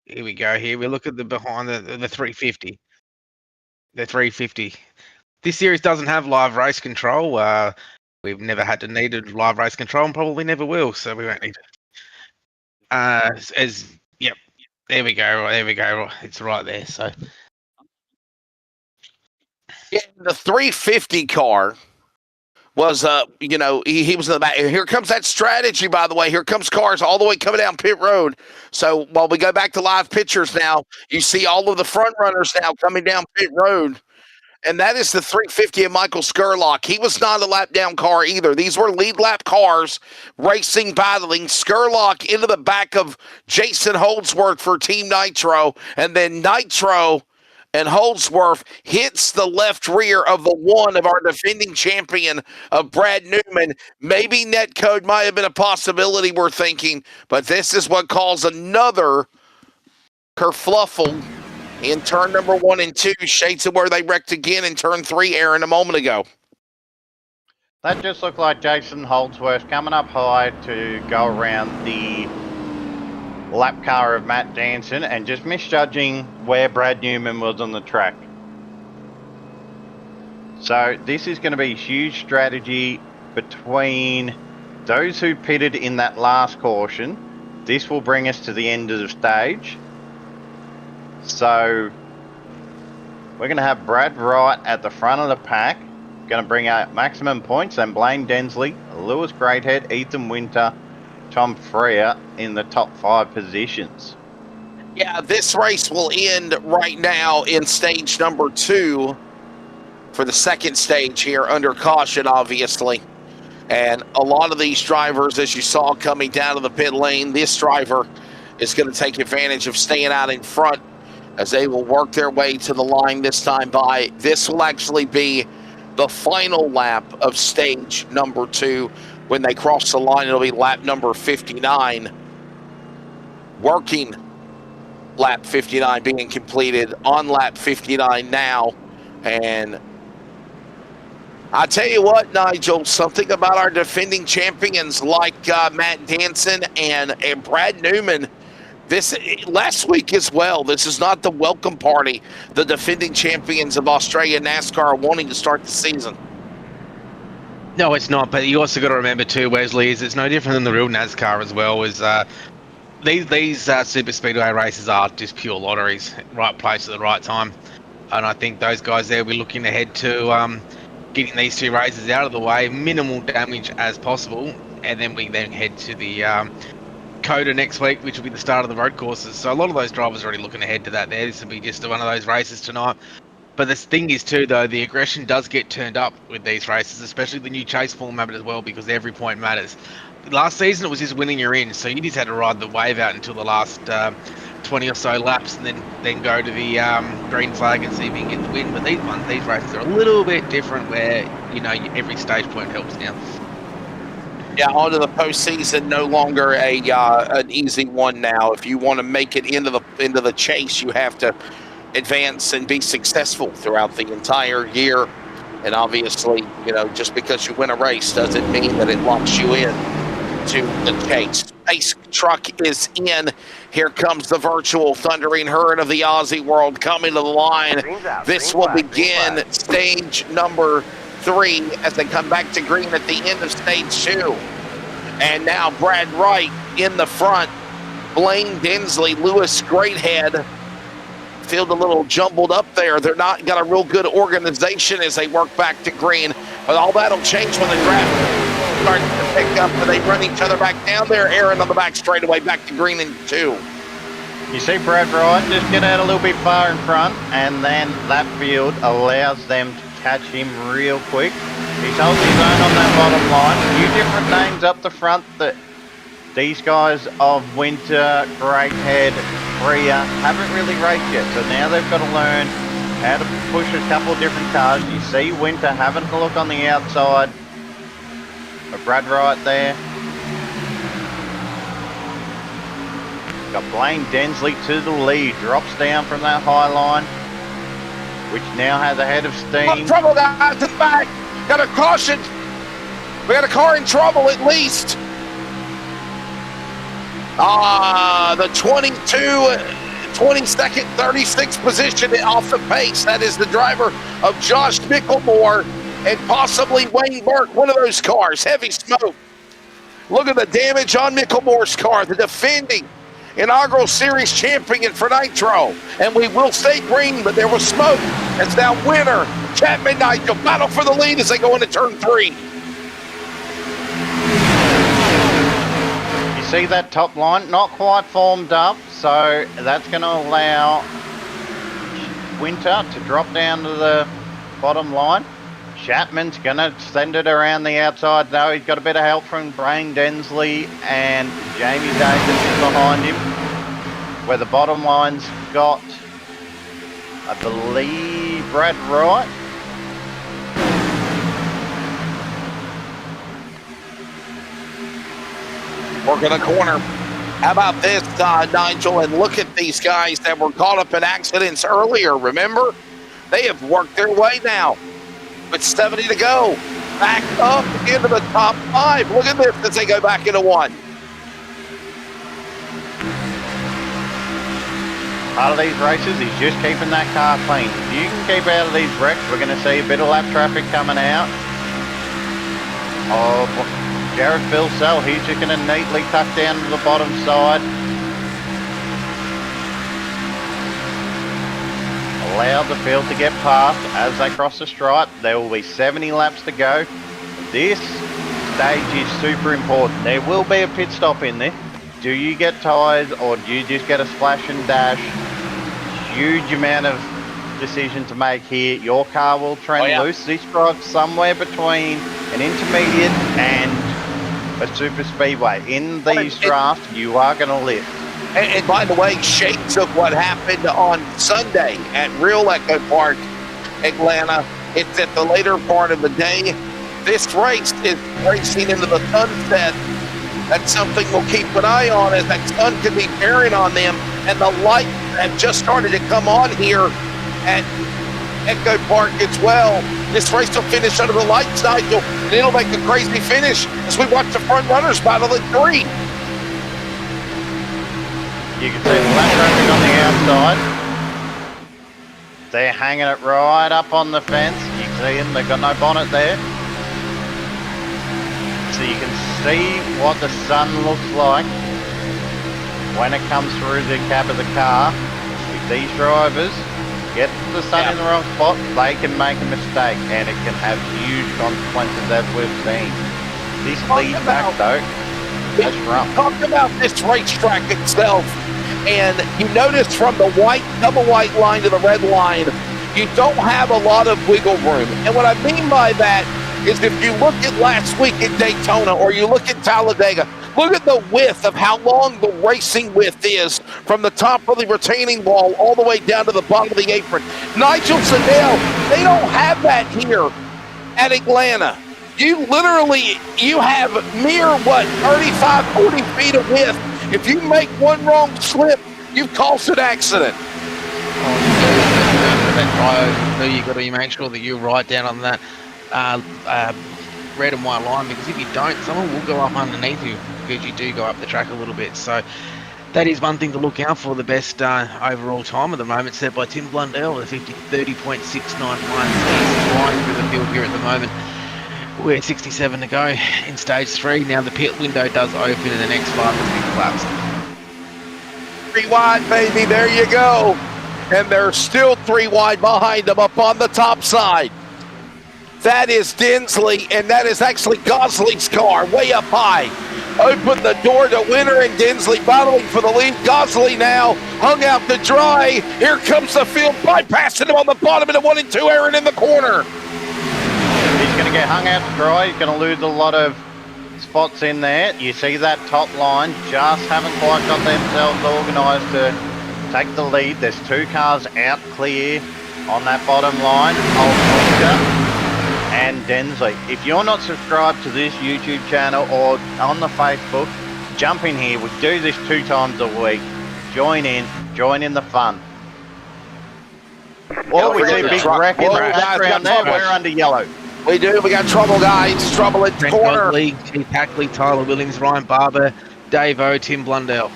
F: Here we go. Here we look at the behind the 350. The 350. This series doesn't have live race control. We've never had to need live race control, and probably never will. So we won't need it. Yep. There we go. There we go. It's right there. So.
B: Yeah, the 350 car was, he was in the back. Here comes that strategy, by the way. Here comes cars all the way coming down pit road. So while we go back to live pictures now, you see all of the front runners now coming down pit road. And that is the 350 of Michael Skurlock. He was not a lap down car either. These were lead lap cars, racing, battling. Skurlock into the back of Jason Holdsworth for Team Nitro. And then Nitro and Holdsworth hits the left rear of the one of our defending champion of Brad Newman. Maybe netcode might have been a possibility, we're thinking, but this is what caused another kerfluffle in turn number 1 and 2, shades of where they wrecked again in turn 3, Aaron, a moment ago.
C: That just looked like Jason Holdsworth coming up high to go around the lap car of Matt Danson and just misjudging where Brad Newman was on the track. So this is going to be huge strategy between those who pitted in that last caution, this will bring us to the end of the stage. So we're going to have Brad Wright at the front of the pack, going to bring out maximum points, then Blaine Densley, Lewis Greathead, Ethan Winter, Tom Freer in the top 5 positions.
B: Yeah, this race will end right now in stage number 2 for the second stage here under caution, obviously. And a lot of these drivers, as you saw coming down to the pit lane, this driver is going to take advantage of staying out in front as they will work their way to the line this time by. This will actually be the final lap of stage number 2. When they cross the line, it'll be lap number 59. Working lap 59 being completed on lap 59 now. And I tell you what, Nigel, something about our defending champions like Matt Danson and Brad Newman this last week as well. This is not the welcome party the defending champions of Australia NASCAR are wanting to start the season.
F: No, it's not. But you also got to remember too, Wesley, is it's no different than the real NASCAR as well. Is these super speedway races are just pure lotteries, right place at the right time, and I think those guys there will be looking ahead to getting these 2 races out of the way, minimal damage as possible, and then we then head to the Coda next week, which will be the start of the road courses. So a lot of those drivers are already looking ahead to that. This will be just one of those races tonight. But the thing is too, though, the aggression does get turned up with these races, especially the new chase format as well, because every point matters. Last season it was just winning your in, so you just had to ride the wave out until the last 20 or so laps, and then go to the green flag and see if you can get the win. But these races are a little bit different, where every stage point helps now.
B: Yeah, onto the postseason, no longer an easy one now. If you want to make it into the chase, you have to advance and be successful throughout the entire year. And obviously, just because you win a race doesn't mean that it locks you in to the chase. Pace truck is in. Here comes the virtual thundering herd of the Aussie world coming to the line. This will begin stage number 3 as they come back to green at the end of stage 2. And now Brad Wright in the front. Blaine Densley, Lewis Greathead. Field a little jumbled up there. They're not got a real good organization as they work back to green. But all that'll change when the draft starts to pick up and they run each other back down there. Aaron on the back straightaway back to green in 2.
C: You see Brad Wright just get out a little bit far in front, and then that field allows them to catch him real quick. He's holding his own on that bottom line. A few different names up the front that these guys of Winter, Greathead, Freer haven't really raced yet. So now they've got to learn how to push a couple of different cars. You see Winter having a look on the outside of Brad Wright there. Got Blaine Densley to the lead, drops down from that high line, which now has a head of steam.
B: Trouble guys to the back. Got a caution. We got a car in trouble at least. The 22nd, 36th position off the pace. That is the driver of Josh Micklemore and possibly Wayne Burke. One of those cars, heavy smoke. Look at the damage on Micklemore's car, the defending inaugural series champion for Nitro. And we will stay green, but there was smoke. It's now Winter, Chapman, Nitro battle for the lead as they go into turn 3.
C: You see that top line, not quite formed up, so that's going to allow Winter to drop down to the bottom line. Chapman's going to send it around the outside, though. He's got a bit of help from Blaine Densley and Jamie Davis is behind him. Where the bottom line's got, I believe, Brad Wright.
B: Working a corner. How about this, Nigel? And look at these guys that were caught up in accidents earlier. Remember? They have worked their way now. With 70 to go. Back up into the top 5. Look at this as they go back into 1.
C: Part of these races is just keeping that car clean. If you can keep out of these wrecks, we're going to see a bit of lap traffic coming out of Jared Bilsell, he's just going to neatly tuck down to the bottom side. Allow the field to get past as they cross the stripe. There will be 70 laps to go. This stage is super important. There will be a pit stop in there. Do you get tyres or do you just get a splash and dash? Huge amount of decision to make here. Your car will trend loose. This drives somewhere between an intermediate and a super speedway. In these drafts, you are going to lift.
B: And by the way, shapes of what happened on Sunday at Real EchoPark, Atlanta. It's at the later part of the day. This race is racing into the sunset. That's something we'll keep an eye on, as that sun could be bearing on them. And the lights have just started to come on here at EchoPark as well. This race will finish under the lights, Nigel, and it'll make a crazy finish as we watch the front runners battle at 3.
C: You can see the lap traffic on the outside. They're hanging it right up on the fence. You can see them, they've got no bonnet there. So you can see what the sun looks like when it comes through the cab of the car. If these drivers get the sun in the wrong spot, they can make a mistake and it can have huge consequences, as we've seen. This lead back though, that's rough.
B: Talk about this racetrack itself, and you notice from the white, double white line to the red line, you don't have a lot of wiggle room. And what I mean by that is, if you look at last week at Daytona or you look at Talladega, look at the width of how long the racing width is from the top of the retaining wall all the way down to the bottom of the apron. Nigel Sedell, they don't have that here at Atlanta. You have mere, 35, 40 feet of width. If you make one wrong slip, you've caused an accident.
F: You've got to make sure that you're right down on that red and white line, because if you don't, someone will go up underneath you, because you do go up the track a little bit. So that is one thing to look out for. The best overall time at the moment set by Tim Blundell at 30.691. So he's flying through the field here at the moment. We're at 67 to go in stage 3. Now the pit window does open in the next 5 to 6 laps.
B: 3 wide, baby, there you go. And there's still 3 wide behind them up on the top side. That is Dinsley, and that is actually Gosling's car, way up high. Open the door to Winter and Dinsley battling for the lead. Gosley now hung out to dry. Here comes the field, bypassing him on the bottom in the 1 and 2. Aaron in the corner.
C: He's going to get hung out to dry. He's going to lose a lot of spots in there. You see that top line just haven't quite got themselves organised to take the lead. There's 2 cars out clear on that bottom line. And Densley. If you're not subscribed to this YouTube channel or on the Facebook, jump in here. We do this 2 times a week. Join in the fun. Well, we see a big wreck in the background there. We're under yellow.
B: We do. We got trouble, guys. Trouble in the corner.
F: Gosley, Keith Hackley, Tyler Williams, Ryan Barber, Dave O, Tim Blundell.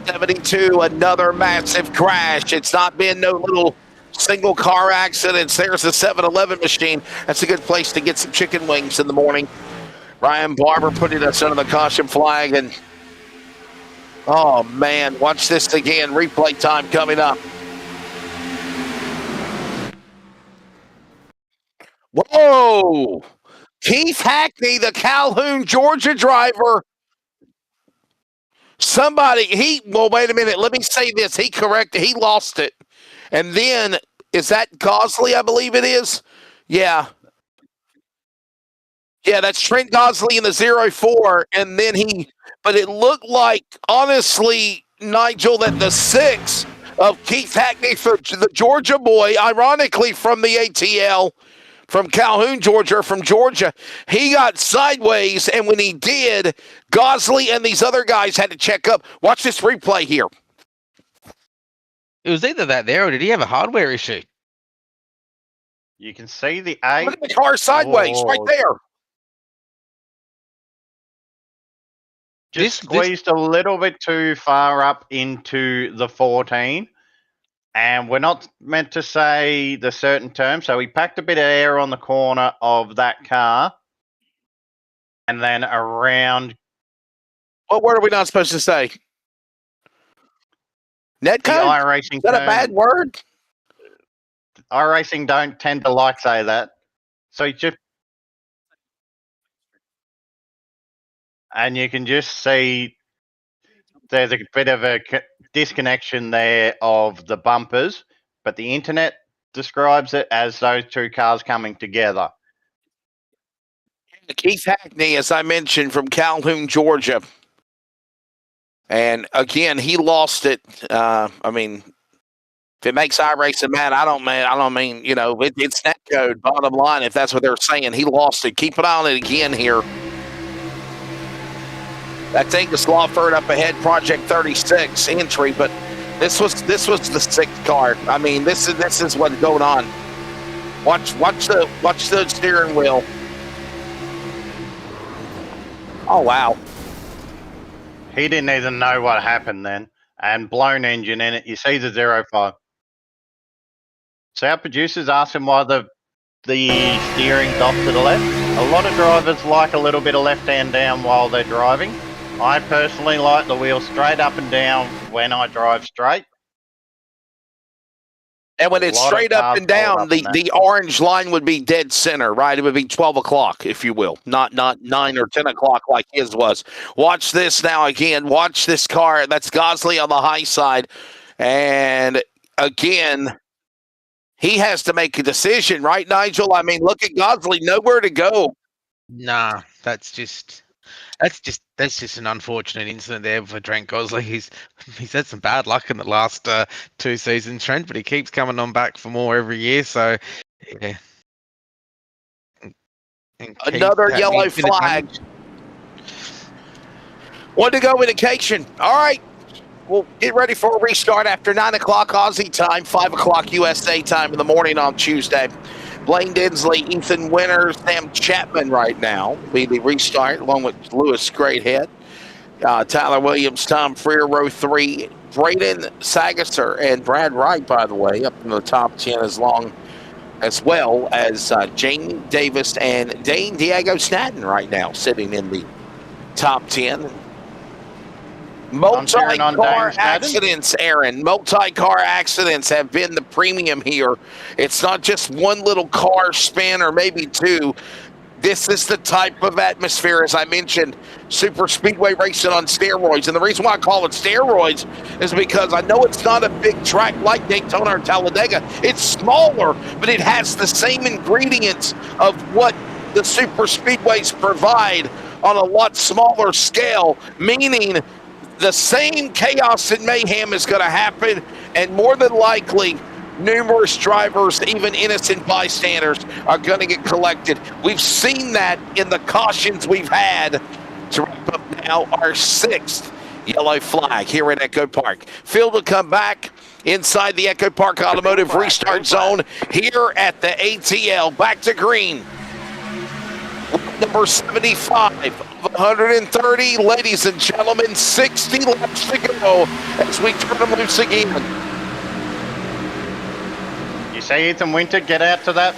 B: 72, another massive crash. It's not been no little single car accidents. There's the 7-Eleven machine. That's a good place to get some chicken wings in the morning. Ryan Barber putting us under the caution flag. And oh man, watch this again. Replay time coming up. Whoa! Keith Hackney, the Calhoun, Georgia driver. Well, wait a minute. Let me say this. He lost it. And then, is that Gosley, I believe it is? Yeah. Yeah, that's Trent Gosley in the 0-4. And then but it looked like, honestly, Nigel, that the 6 of Keith Hackney for the Georgia boy, ironically from the ATL, from Calhoun, Georgia, from Georgia, he got sideways, and when he did, Gosley and these other guys had to check up. Watch this replay here.
F: It was either that there, or did he have a hardware issue?
C: You can see the 8.
B: Look at the car sideways, right there.
C: Just squeezed a little bit too far up into the 14. And we're not meant to say the certain term, so we packed a bit of air on the corner of that car. and then around
B: What word are we not supposed to say?
C: the
B: Netcode?
C: iRacing
B: Is that a
C: turn.
B: bad word?
C: iRacing don't tend to like say that. So just, and you can just see there's a bit of a disconnection there of the bumpers, but the internet describes it as those two cars coming together.
B: Keith Hackney, as I mentioned, from Calhoun, Georgia. And again, he lost it. I mean, if it makes iRacing mad, I don't mean, you know, it's netcode, bottom line, if that's what they're saying. He lost it. Keep an eye on it again here. That thing is Lawford up ahead, Project 36 entry, but this was the sixth car. I mean, this is what's going on. Watch the steering wheel. Oh wow.
C: He didn't even know what happened then. And blown engine in it. You see the 05. So our producers asked him why the steering's off to the left. A lot of drivers like a little bit of left hand down while they're driving. I personally like the wheel straight up and down when I drive straight.
B: And when it's straight up and down, the orange line would be dead center, right? It would be 12 o'clock, if you will, not 9 or 10 o'clock like his was. Watch this now again. Watch this car. That's Gosley on the high side. And again, he has to make a decision, right, Nigel? I mean, look at Gosley, nowhere to go.
F: Nah, that's just an unfortunate incident there for Trent Gosley. He's had some bad luck in the last 2 seasons, Trent, but he keeps coming on back for more every year. So, yeah.
B: Another yellow flag. 1 to go indication. All right. We'll get ready for a restart after 9 o'clock Aussie time, 5 o'clock USA time in the morning on Tuesday. Blaine Dinsley, Ethan Winters, Sam Chapman right now be the restart, along with Lewis Greathead, Tyler Williams, Tom Freer, row 3, Braden Sagasser, and Brad Wright, by the way, up in the top 10 as well as Jamie Davis and Dane Diego Snadden right now sitting in the top 10. Multi-car accidents, Aaron. Multi-car accidents have been the premium here. It's not just one little car spin or maybe two. This is the type of atmosphere, as I mentioned, super speedway racing on steroids. And the reason why I call it steroids is because I know it's not a big track like Daytona or Talladega. It's smaller, but it has the same ingredients of what the super speedways provide on a lot smaller scale, meaning the same chaos and mayhem is going to happen, and more than likely, numerous drivers, even innocent bystanders, are going to get collected. We've seen that in the cautions we've had to wrap up now our 6th yellow flag here at EchoPark. Phil will come back inside the EchoPark Automotive Restart Zone here at the ATL. Back to green. Number 75 of 130, ladies and gentlemen, 60 laps to go as we turn them loose again.
C: You see Ethan Winter get out to that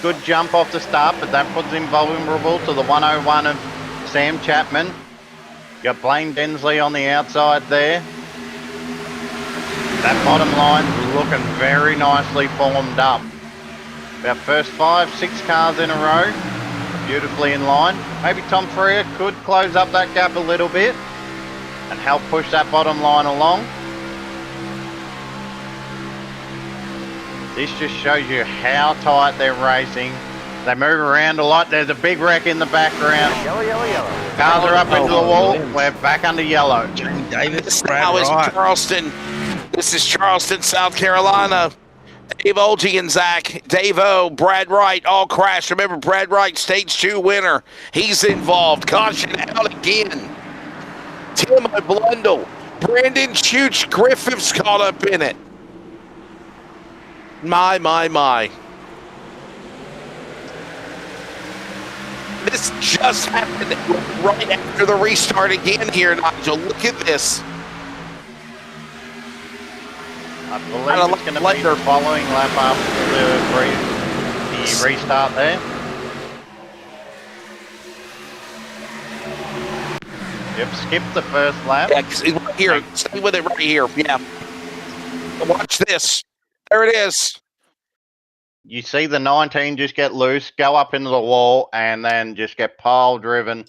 C: good jump off the start, but that puts him vulnerable to the 101 of Sam Chapman. You got Blaine Dinsley on the outside there. That bottom line looking very nicely formed up. About first 5, 6 cars in a row. Beautifully in line. Maybe Tom Freer could close up that gap a little bit and help push that bottom line along. This just shows you how tight they're racing. They move around a lot. There's a big wreck in the background.
E: Yellow.
C: Cars are up into the wall. We're back under yellow.
F: Jamie Davis,
B: Now is Charleston. This is Charleston, South Carolina. Dave Olgie and Zach, Dave O, Brad Wright, all crashed. Remember, Brad Wright, stage 2 winner. He's involved. Caution out again. Tim Blundell, Brandon Chooch Griffiths caught up in it. My. This just happened right after the restart again here, Nigel. Look at this.
C: I believe it's going to be the following lap after the restart there. You've skipped the first lap.
B: Yeah, right here. Stay with it right here. Yeah. Watch this. There it is.
C: You see the 19 just get loose, go up into the wall, and then just get pile driven.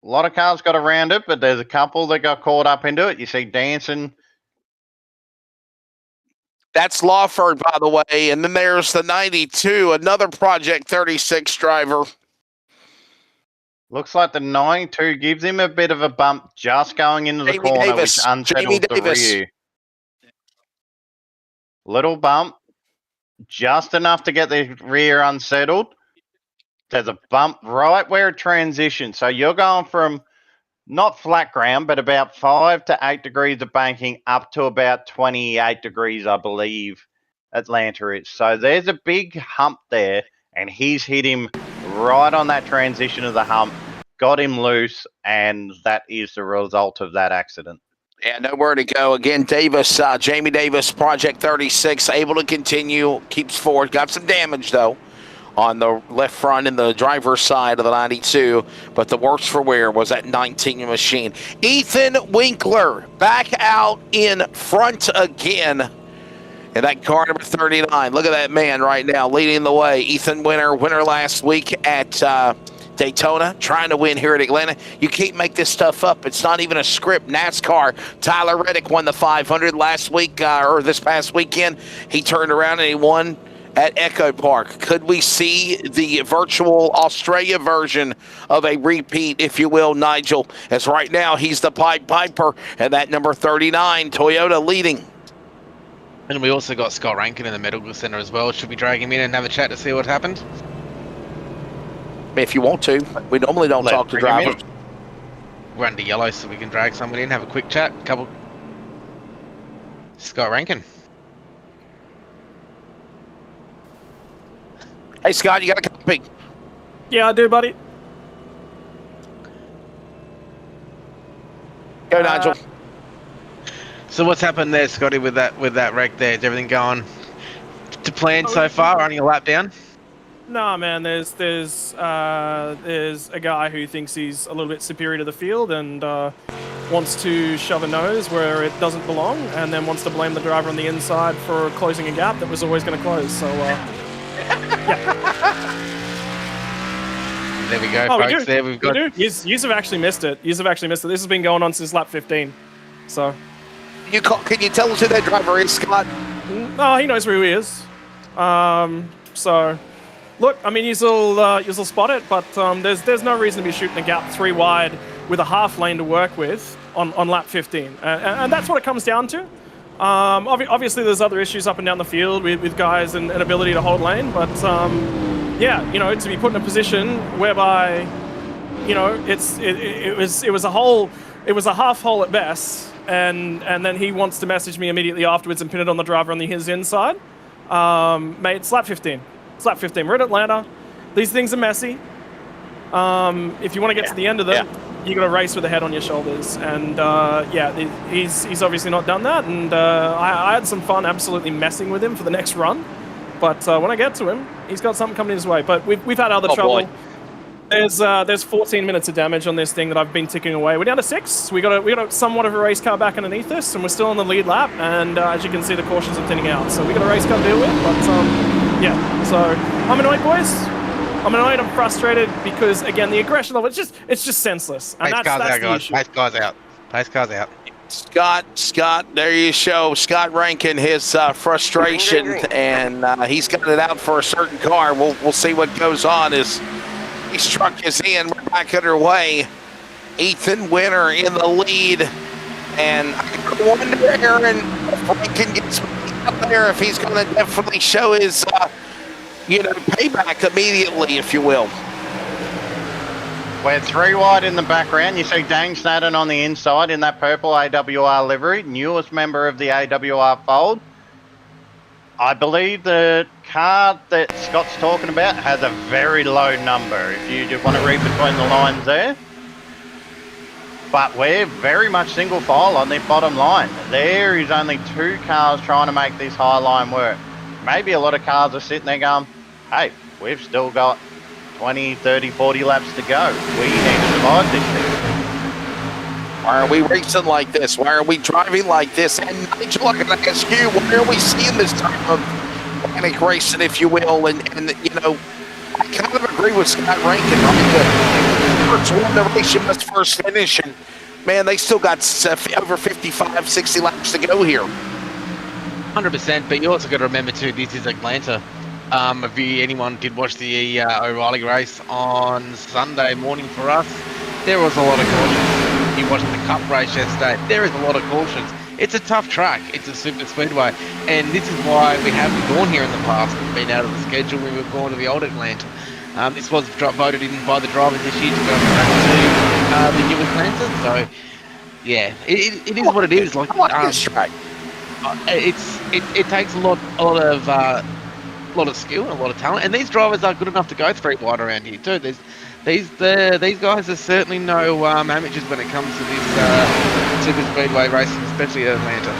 C: A lot of cars got around it, but there's a couple that got caught up into it. You see dancing.
B: That's Lawford, by the way. And then there's the 92, another Project 36 driver.
C: Looks like the 92 gives him a bit of a bump just going into the
B: Jamie
C: corner,
B: Davis.
C: which unsettles the
B: Davis.
C: rear. Little bump, just enough to get the rear unsettled. There's a bump right where it transitions. So you're going from not flat ground, but about 5 to 8 degrees of banking up to about 28 degrees, I believe, Atlanta is. So there's a big hump there, and he's hit him right on that transition of the hump, got him loose, and that is the result of that accident.
B: Yeah, nowhere to go. Again, Davis, Jamie Davis, Project 36, able to continue, keeps forward. Got some damage, though, on the left front and the driver's side of the 92, but the worst for wear was that 19 machine. Ethan Winkler back out in front again in that car number 39. Look at that man right now leading the way. Ethan winner last week at Daytona, trying to win here at Atlanta. You can't make this stuff up. It's not even a script. NASCAR, Tyler Reddick won the 500 last week, or this past weekend. He turned around and he won at EchoPark. Could we see the virtual Australia version of a repeat, if you will, Nigel? As right now, he's the Pied Piper, and that number 39, Toyota leading.
F: And we also got Scott Rankin in the medical center as well. Should we drag him in and have a chat to see what happened?
B: If you want to. We normally don't talk to drivers.
F: We're under yellow, so we can drag somebody in, have a quick chat. Scott Rankin.
B: Hey, Scott, you got a copy?
G: Yeah, I do, buddy.
B: Go, Nigel.
F: So what's happened there, Scotty, with that wreck there? Is everything going to plan so far? Only a lap down?
G: Nah, man. There's a guy who thinks he's a little bit superior to the field and wants to shove a nose where it doesn't belong, and then wants to blame the driver on the inside for closing a gap that was always going to close. So, yeah.
F: There we go, folks. There we've got.
G: Yous have actually missed it. This has been going on since lap 15. So.
B: Can you tell us who that driver is, Scott?
G: Oh, he knows who he is. So. Look, I mean, you'll spot it, but there's no reason to be shooting a gap 3 wide with a half lane to work with on lap 15, and that's what it comes down to. Obviously, there's other issues up and down the field with guys and ability to hold lane, but yeah, to be put in a position whereby, it was a half hole at best, and then he wants to message me immediately afterwards and pin it on the driver on his inside. Mate, it's lap 15. Lap 15. We're at Atlanta. These things are messy. If you want to get to the end of them, you got to race with a head on your shoulders. And he's obviously not done that. And I had some fun absolutely messing with him for the next run. But when I get to him, he's got something coming his way. But we've had other trouble. Boy. There's 14 minutes of damage on this thing that I've been ticking away. We're down to 6. We got somewhat of a race car back underneath us, and we're still on the lead lap. And as you can see, the cautions are thinning out. So we got a race car to deal with. But yeah, so I'm annoyed, boys. I'm annoyed. I'm frustrated because, again, the aggression level, it's just senseless. And that's the issue.
F: Pace car's out. Pace car's out.
B: Scott, there you show Scott Rankin his frustration, and he's got it out for a certain car. We'll see what goes on as his truck is in. We're back underway. Ethan Winter in the lead, and I wonder, Aaron, if Rankin gets up there, if he's going to definitely show his, payback immediately, if you will.
C: We're 3 wide in the background. You see Dane Snadden on the inside in that purple AWR livery, newest member of the AWR fold. I believe the car that Scott's talking about has a very low number, if you just want to read between the lines there. But we're very much single file on the bottom line. There is only 2 cars trying to make this high line work. Maybe a lot of cars are sitting there going, hey, we've still got 20, 30, 40 laps to go. We need to survive this thing.
B: Why are we racing like this? Why are we driving like this? And Nigel, I'm going to ask you, why are we seeing this type of panic racing, if you will? And you know, I kind of agree with Scott Rankin, right? The first win the race, you must first finish. And, man, they still got over 55, 60 laps to go here.
F: 100%, but you also got to remember, too, this is Atlanta. If anyone did watch the O'Reilly race on Sunday morning for us, there was a lot of cautions. You watched the Cup race yesterday, there is a lot of cautions. It's a tough track. It's a super speedway, and this is why we haven't gone here in the past. We've been out of the schedule. We were going to the old Atlanta. This was voted in by the drivers this year to go back to the new Atlanta. So, yeah, it is what it is. Like
B: this track.
F: It takes a lot of skill and a lot of talent, and these drivers are good enough to go 3 wide around here too. These guys are certainly no amateurs when it comes to this super speedway racing, especially at Atlanta.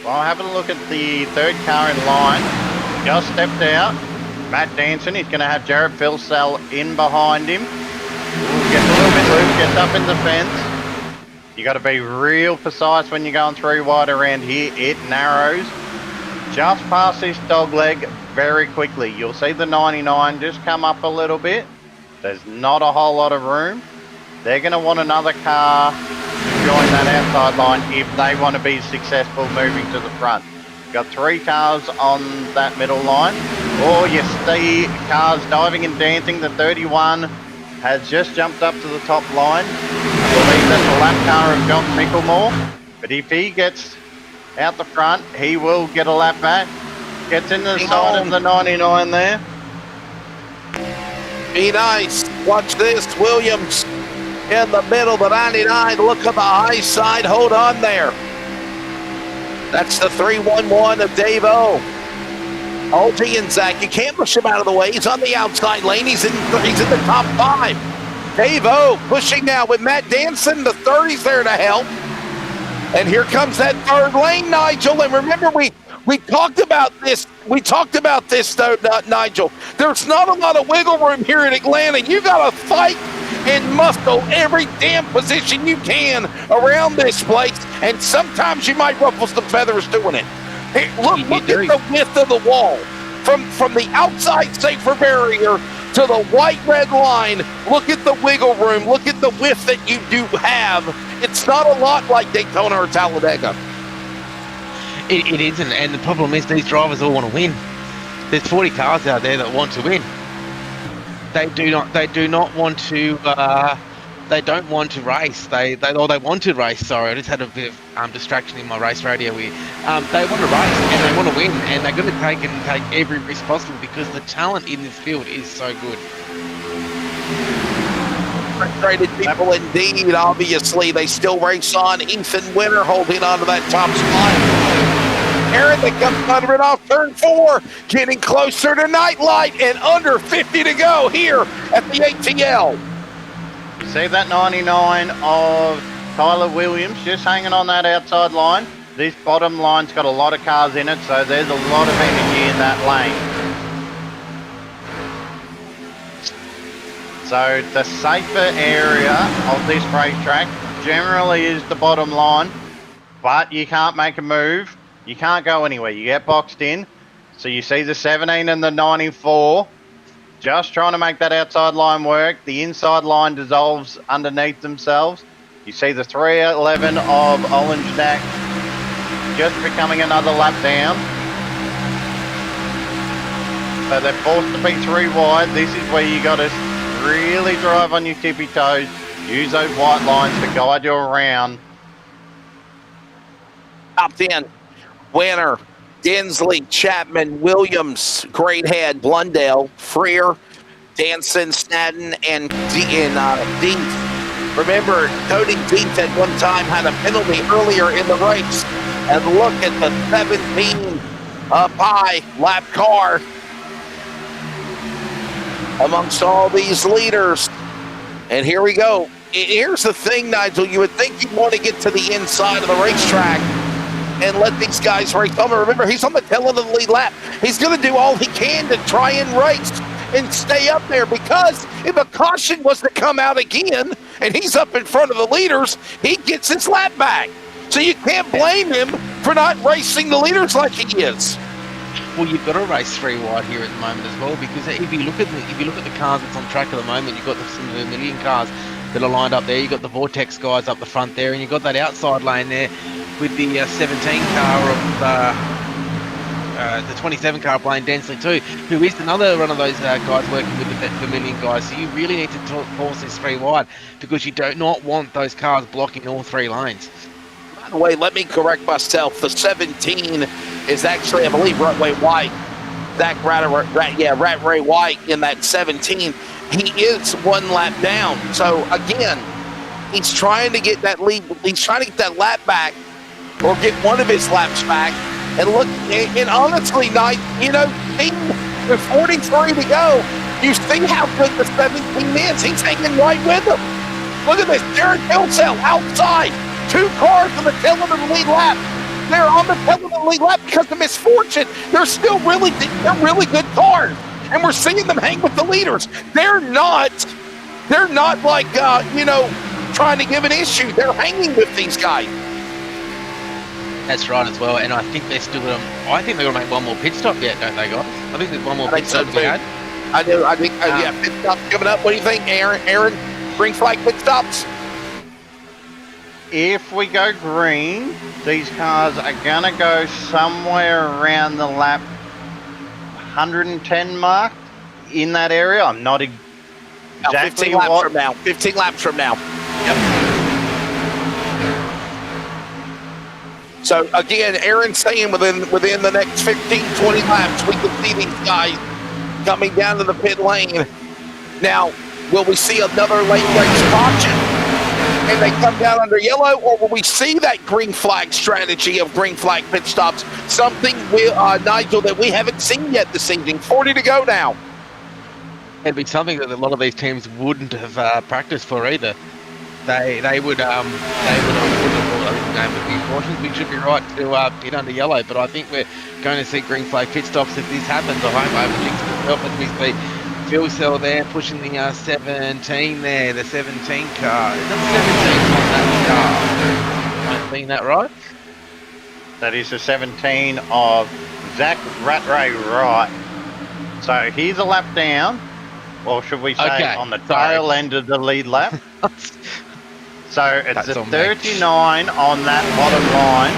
C: Well, having a look at the third car in line, just stepped out. Matt Danson, he's going to have Jared Filsell in behind him. Gets a little bit loose, gets up in the fence. You got to be real precise when you're going 3 wide around here. It narrows just past this dog leg very quickly. You'll see the 99 just come up a little bit. There's not a whole lot of room. They're going to want another car to join that outside line if they want to be successful moving to the front. Got 3 cars on that middle line. Oh, you see cars diving and dancing. The 31 has just jumped up to the top line. I believe that's the lap car of John Micklemore. But if he gets out the front, he will get a lap back. Gets in the side of the 99 there.
B: Be nice. Watch this. Williams in the middle, the 99. Look at the high side. Hold on there. That's the 311 of Dave O. Algie and Zach, you can't push him out of the way. He's on the outside lane. He's in the top 5. Dave O pushing now with Matt Danson. The 30's there to help. And here comes that third lane, Nigel. And remember, we talked about this. We talked about this, though, Nigel. There's not a lot of wiggle room here in Atlanta. You got to fight and muscle every damn position you can around this place. And sometimes you might ruffle some feathers doing it. Hey, look at the width of the wall. From the outside safer barrier to the white-red line, look at the wiggle room. Look at the width that you do have. It's not a lot like Daytona or Talladega.
F: It isn't, and the problem is these drivers all want to win. There's 40 cars out there that want to win. They do not want to. They don't want to race. They want to race. Sorry, I just had a bit of distraction in my race radio here. They want to race and they want to win, and they're going to take every risk possible because the talent in this field is so good.
B: Frustrated people indeed. Obviously, they still race on. Ethan Winter holding on to that top spot. Aaron, they come thundering off turn 4, getting closer to Nightlight, and under 50 to go here at the ATL.
C: You see that 99 of Tyler Williams just hanging on that outside line. This bottom line's got a lot of cars in it, so there's a lot of energy in that lane. So the safer area of this racetrack generally is the bottom line, but you can't make a move. You can't go anywhere. You get boxed in. So you see the 17 and the 94 just trying to make that outside line work. The inside line dissolves underneath themselves. You see the 311 of Orange Neck just becoming another lap down. So they're forced to be 3 wide. This is where you got to really drive on your tippy toes. Use those white lines to guide you around.
B: Top 10. Winner, Dinsley, Chapman, Williams, Greathead, Blundell, Freer, Danson, Snadden, and Deeth. Remember, Cody Deeth at one time had a penalty earlier in the race. And look at the 17 up high lap car amongst all these leaders. And here we go. Here's the thing, Nigel. You would think you'd want to get to the inside of the racetrack and let these guys race. Remember, he's on the tail end of the lead lap. He's going to do all he can to try and race and stay up there, because if a caution was to come out again and he's up in front of the leaders, he gets his lap back. So you can't blame him for not racing the leaders like he is.
F: Well, you've got to race 3 wide here at the moment as well, because if you look at the cars that's on track at the moment, you've got some Vermilion cars that are lined up there. You've got the Vortex guys up the front there, and you've got that outside lane there with the 17 car of the 27 car of Blaine Densley too, who is another one of those guys working with the Vermilion guys. So you really need to force this 3 wide, because you do not want those cars blocking all 3 lanes.
B: By the way, let me correct myself. The 17 is actually, I believe, Ratway White. Ratway White in that 17. He is 1 lap down. So again, he's trying to get that lead. He's trying to get that lap back, or get one of his laps back. And look, and honestly, Knight, with 43 to go, you see how good the 17 is. He's hanging right with him. Look at this, Jared Hillsell outside. 2 cars on the tail of the lead lap. They're on the tail of the lead lap because of misfortune. They're still really good cars, and we're seeing them hang with the leaders. They're not like trying to give an issue. They're hanging with these guys.
F: That's right as well, and I think they're still. I think they're gonna make one more pit stop yet, don't they, guys? I think there's one more pit stop to be had.
B: I do. I think pit stops coming up. What do you think, Aaron? Green flag pit stops.
C: If we go green, these cars are going to go somewhere around the lap 110 mark in that area. I'm not exactly
B: 15 laps from now. 15 laps from now. Yep. So, again, Aaron's saying within the next 15, 20 laps, we can see these guys coming down to the pit lane. Now, will we see another late race caution and they come down under yellow, or will we see that green flag strategy of green flag pit stops, something, Nigel, that we haven't seen yet this evening? 40 to go now.
F: It'd be something that a lot of these teams wouldn't have practiced for either. They would have be cautions. We should be right to pit under yellow, but I think we're going to see green flag pit stops if this happens. I hope I think myself as we see fuel cell there pushing the 17 there, the 17 car. Is that the 17 on that car? Am I seeing that right?
C: That is the 17 of Zach Rattray Wright. So he's a lap down, or should we say on the tail end of the lead lap. So it's a 39 on that bottom line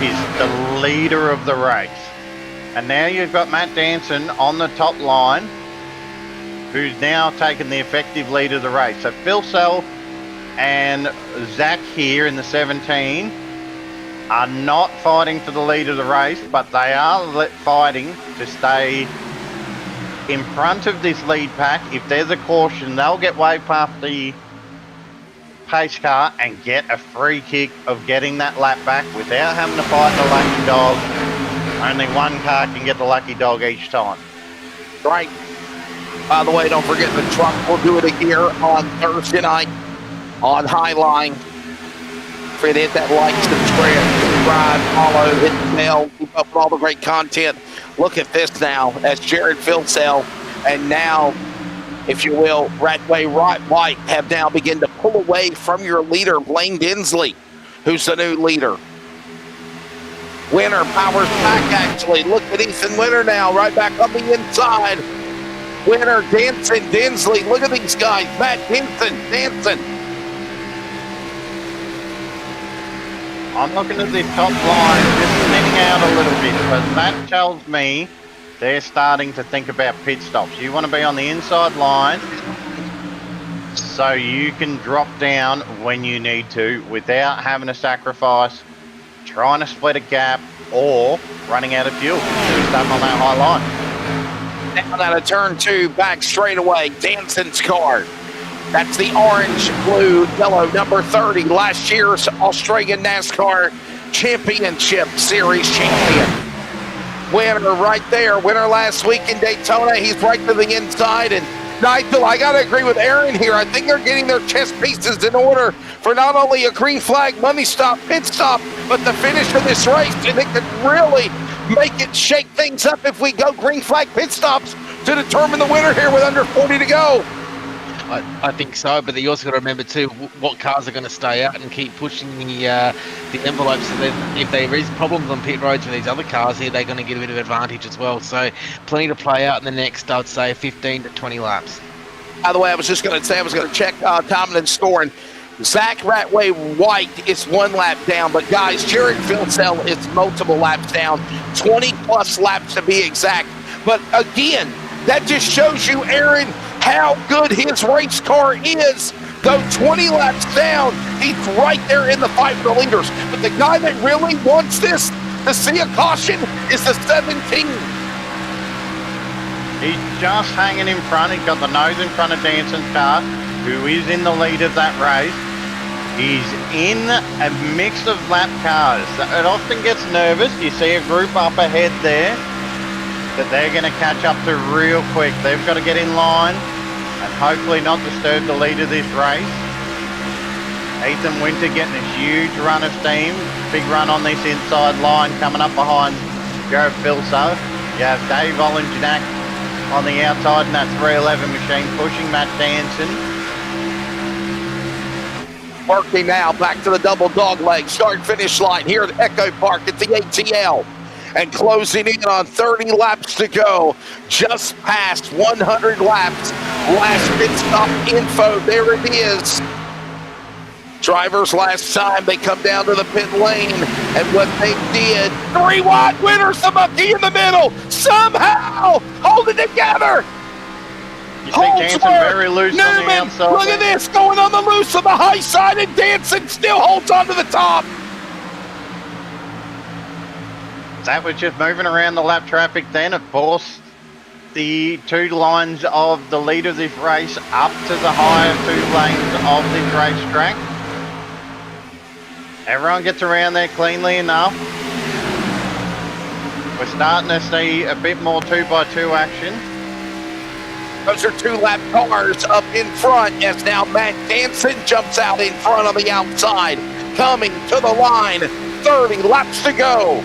C: is the leader of the race. And now you've got Matt Danson on the top line, who's now taken the effective lead of the race. So Phil Self and Zach here in the 17 are not fighting for the lead of the race, but they are fighting to stay in front of this lead pack. If there's a caution, they'll get way past the pace car and get a free kick of getting that lap back without having to fight the lucky dog. Only one car can get the lucky dog each time.
B: Right. By the way, don't forget the truck. We'll do it here on Thursday night on Highline. Forget to hit that like, subscribe, follow, hit the bell, keep up with all the great content. Look at this now. That's Jared Filsell, and now, if you will, Ratway White have now begun to pull away from your leader, Blaine Dinsley, who's the new leader. Winner powers back, actually. Look at Ethan Winter now, right back on the inside. Winner, Danson, Dinsley. Look at these guys. Matt Danson.
C: I'm looking at this top line, just thinning out a little bit, but that tells me they're starting to think about pit stops. You want to be on the inside line so you can drop down when you need to without having to sacrifice trying to split a gap or running out of fuel. You're stuck on that high line.
B: Down out of turn 2, back straight away. Danson's car. That's the orange, blue, yellow, number 30. Last year's Australian NASCAR Championship Series champion. Winner right there. Winner last week in Daytona. He's right to the inside. And Nigel, I got to agree with Aaron here. I think they're getting their chess pieces in order for not only a green flag money stop, pit stop, but the finish of this race. And it could really make it shake things up if we go green flag pit stops to determine the winner here with under 40 to go.
F: I think so, but you also got to remember too what cars are going to stay out and keep pushing the envelope. So that if there is problems on pit roads with these other cars here, they're going to get a bit of advantage as well. So plenty to play out in the next, I'd say, 15 to 20 laps.
B: By the way, I was just going to say I was going to check timing and scoring. Zach Ratway White is 1 lap down, but guys, Jared Philcell is multiple laps down, 20 plus laps to be exact. But again, that just shows you, Aaron, how good his race car is. Though 20 laps down, he's right there in the fight for the leaders. But the guy that really wants this to see a caution is the 17.
C: He's just hanging in front. He's got the nose in front of Danson's car, who is in the lead of that race. He's in a mix of lap cars. It often gets nervous. You see a group up ahead there that they're going to catch up to real quick. They've got to get in line and hopefully not disturb the lead of this race. Ethan Winter getting a huge run of steam. Big run on this inside line coming up behind Jared Filso. You have Dave Olenjanak on the outside in that 311 machine pushing Matt Danson.
B: Working now back to the double dog leg start-finish line here at EchoPark at the ATL. And closing in on 30 laps to go, just past 100 laps. Last pit stop info, there it is. Drivers last time, they come down to the pit lane, and what they did, 3 wide winners, the monkey in the middle, somehow hold it together.
C: You see Danson very loose
B: Newman,
C: on the outside.
B: look at this, going on the loose on the high side, and Danson still holds on to the top.
C: That was just moving around the lap traffic then. Of course, the 2 lines of the lead of this race up to the higher 2 lanes of this racetrack. Everyone gets around there cleanly enough. We're starting to see a bit more 2x2 action.
B: Those are 2 lap cars up in front as now Matt Danson jumps out in front on the outside. Coming to the line, 30 laps to go.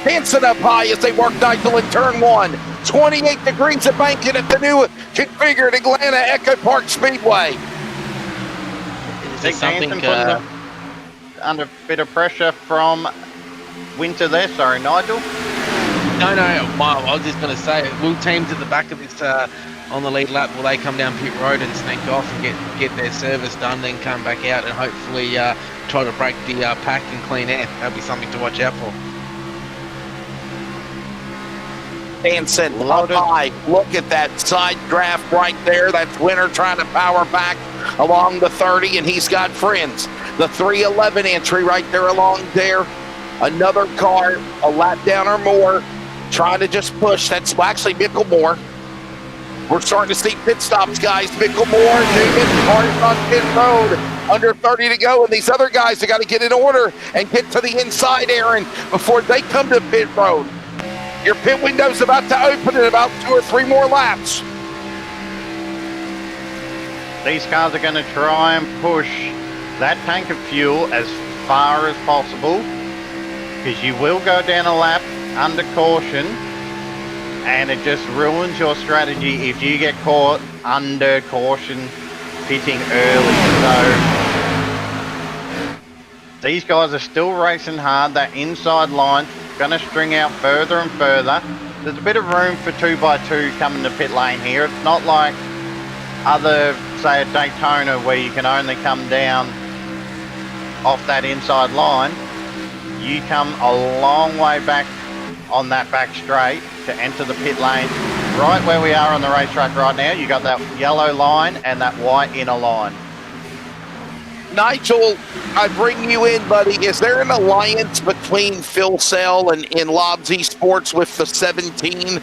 B: Danson up high as they work Nigel in turn 1. 28 degrees of banking at the new configured Atlanta EchoPark Speedway.
C: Is it something under a bit of pressure from Winter there? Sorry, Nigel.
F: No, I was just going to say, will teams at the back of this on the lead lap, will they come down pit road and sneak off and get their service done, then come back out and hopefully try to break the pack and clean air? That'll be something to watch out for.
B: Danson up high. Look at that side draft right there. That's Winter trying to power back along the 30, and he's got friends. The 311 entry right there along there. Another car, a lap down or more, trying to just push. That's actually Micklemore. We're starting to see pit stops, guys. Micklemore, Newman, cars on pit road. Under 30 to go, and these other guys have got to get in order and get to the inside, Aaron, before they come to pit road. Your pit window's about to open in about 2 or 3 more laps.
C: These cars are going to try and push that tank of fuel as far as possible, because you will go down a lap under caution, and it just ruins your strategy if you get caught under caution pitting early. So these guys are still racing hard. That inside line going to string out further and further. There's a bit of room for 2x2 coming to pit lane here. It's not like other, say, at Daytona, where you can only come down off that inside line. You come a long way back on that back straight to enter the pit lane. Right where we are on the racetrack right now, you got that yellow line and that white inner line.
B: Nigel, I bring you in, buddy. Is there an alliance between Phil Sell and Lobs Esports with the 17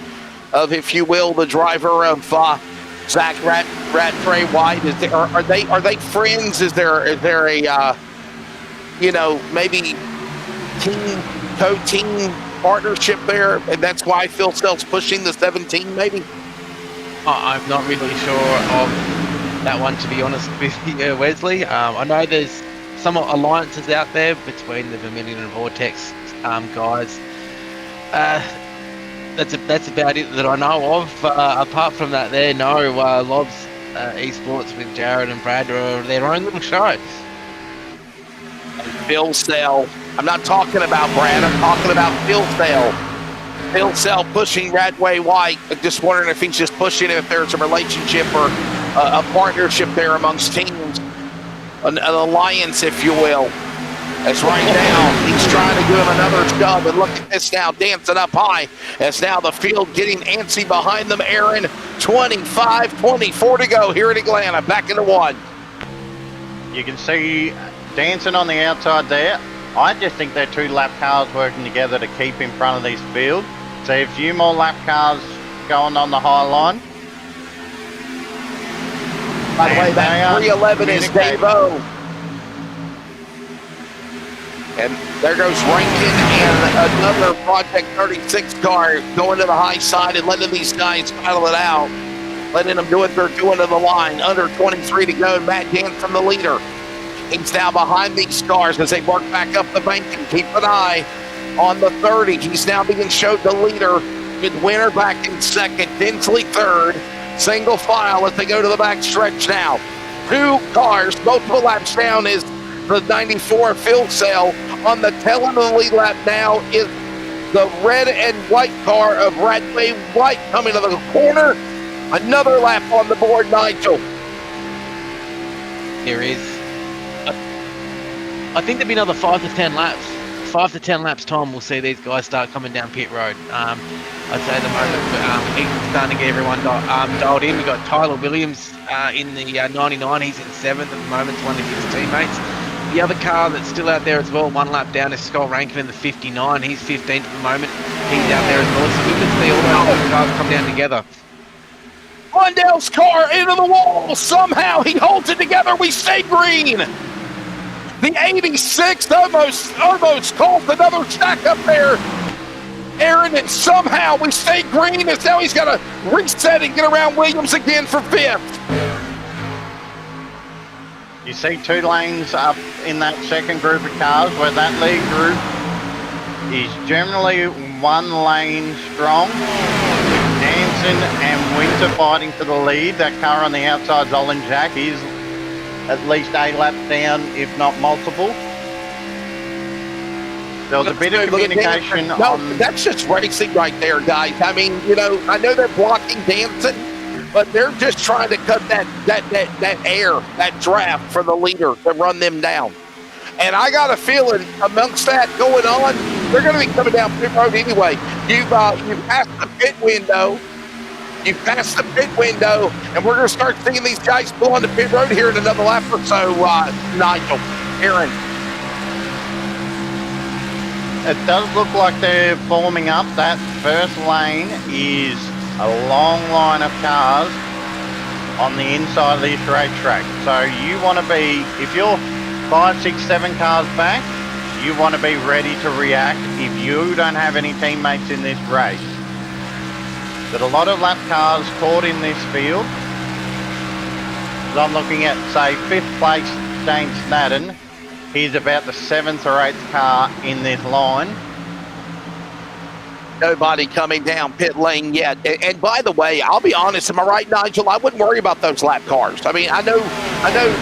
B: of, if you will, the driver of Zach Ratray White? Are they friends? Is there a maybe co-team partnership there, and that's why Phil Sell's pushing the 17, maybe?
F: I'm not really sure of that one, to be honest with you, Wesley. I know there's some alliances out there between the Vermilion and Vortex guys. that's about it that I know of. Apart from that, no. Lobs Esports with Jared and Brad are their own little show.
B: Phil Sell. I'm not talking about Brad. I'm talking about Phil Sell. Phil Sell pushing Radway White. Just wondering if he's just pushing it, if there's a relationship or a partnership there amongst teams, an alliance, if you will. As right now, he's trying to give him another shove, and look at this now, dancing up high, as now the field getting antsy behind them. Aaron, 25-24 to go here in Atlanta, back into one.
C: You can see dancing on the outside there. I just think they're two lap cars working together to keep in front of this field. So a few more lap cars going on the high line.
B: By the way, that 311 is Dave-O. And there goes Rankin and another Project 36 car going to the high side and letting these guys battle it out. Letting them do what they're doing to the line. Under 23 to go. Matt Jansen, the leader. He's now behind these cars as they work back up the bank and keep an eye on the 30. He's now being showed the leader with Winter back in second. Dinsley third. Single file as they go to the back stretch now. Two cars, multiple laps down is the 94 Phil Sell. On the tail end of the lead lap now is the red and white car of Radway White coming to the corner. Another lap on the board, Nigel.
F: There is. I think there'll be another 5 to 10 laps. 5 to 10 laps time, we'll see these guys start coming down pit road. I'd say at the moment, Eagles starting to get everyone dialed in. We've got Tyler Williams in the 99. He's in 7th at the moment, one of his teammates. The other car that's still out there as well, one lap down, is Scott Rankin in the 59. He's 15th at the moment. He's out there as well. So we can see all those cars come down together.
B: Blundell's car into the wall. Somehow he holds it together. We stay green. The 86 almost caused another stack up there. Aaron, and somehow we stay green as now he's got to reset and get around Williams again for 5th.
C: You see two lanes up in that second group of cars, where that lead group is generally one lane strong. Hansen and Winter fighting for the lead. That car on the outside, Zolan Jack, is at least 8 laps down, if not multiple. There was a bit of communication on...
B: That's just racing right there, guys. I mean, I know they're blocking Danson, but they're just trying to cut that air, that draft for the leader to run them down. And I got a feeling amongst that going on, they're going to be coming down pit road anyway. You've passed the pit window. You've passed the pit window, and we're going to start seeing these guys pull on the pit road here in another lap or so, Nigel. Aaron.
C: It does look like they're forming up. That first lane is a long line of cars on the inside of this racetrack. So you want to be, if you're 5, 6, 7 cars back, you want to be ready to react if you don't have any teammates in this race. But a lot of lap cars caught in this field. So I'm looking at, say, 5th place Dane Snadden. He's about the 7th or 8th car in this line.
B: Nobody coming down pit lane yet. And by the way, I'll be honest, am I right, Nigel? I wouldn't worry about those lap cars. I mean, I know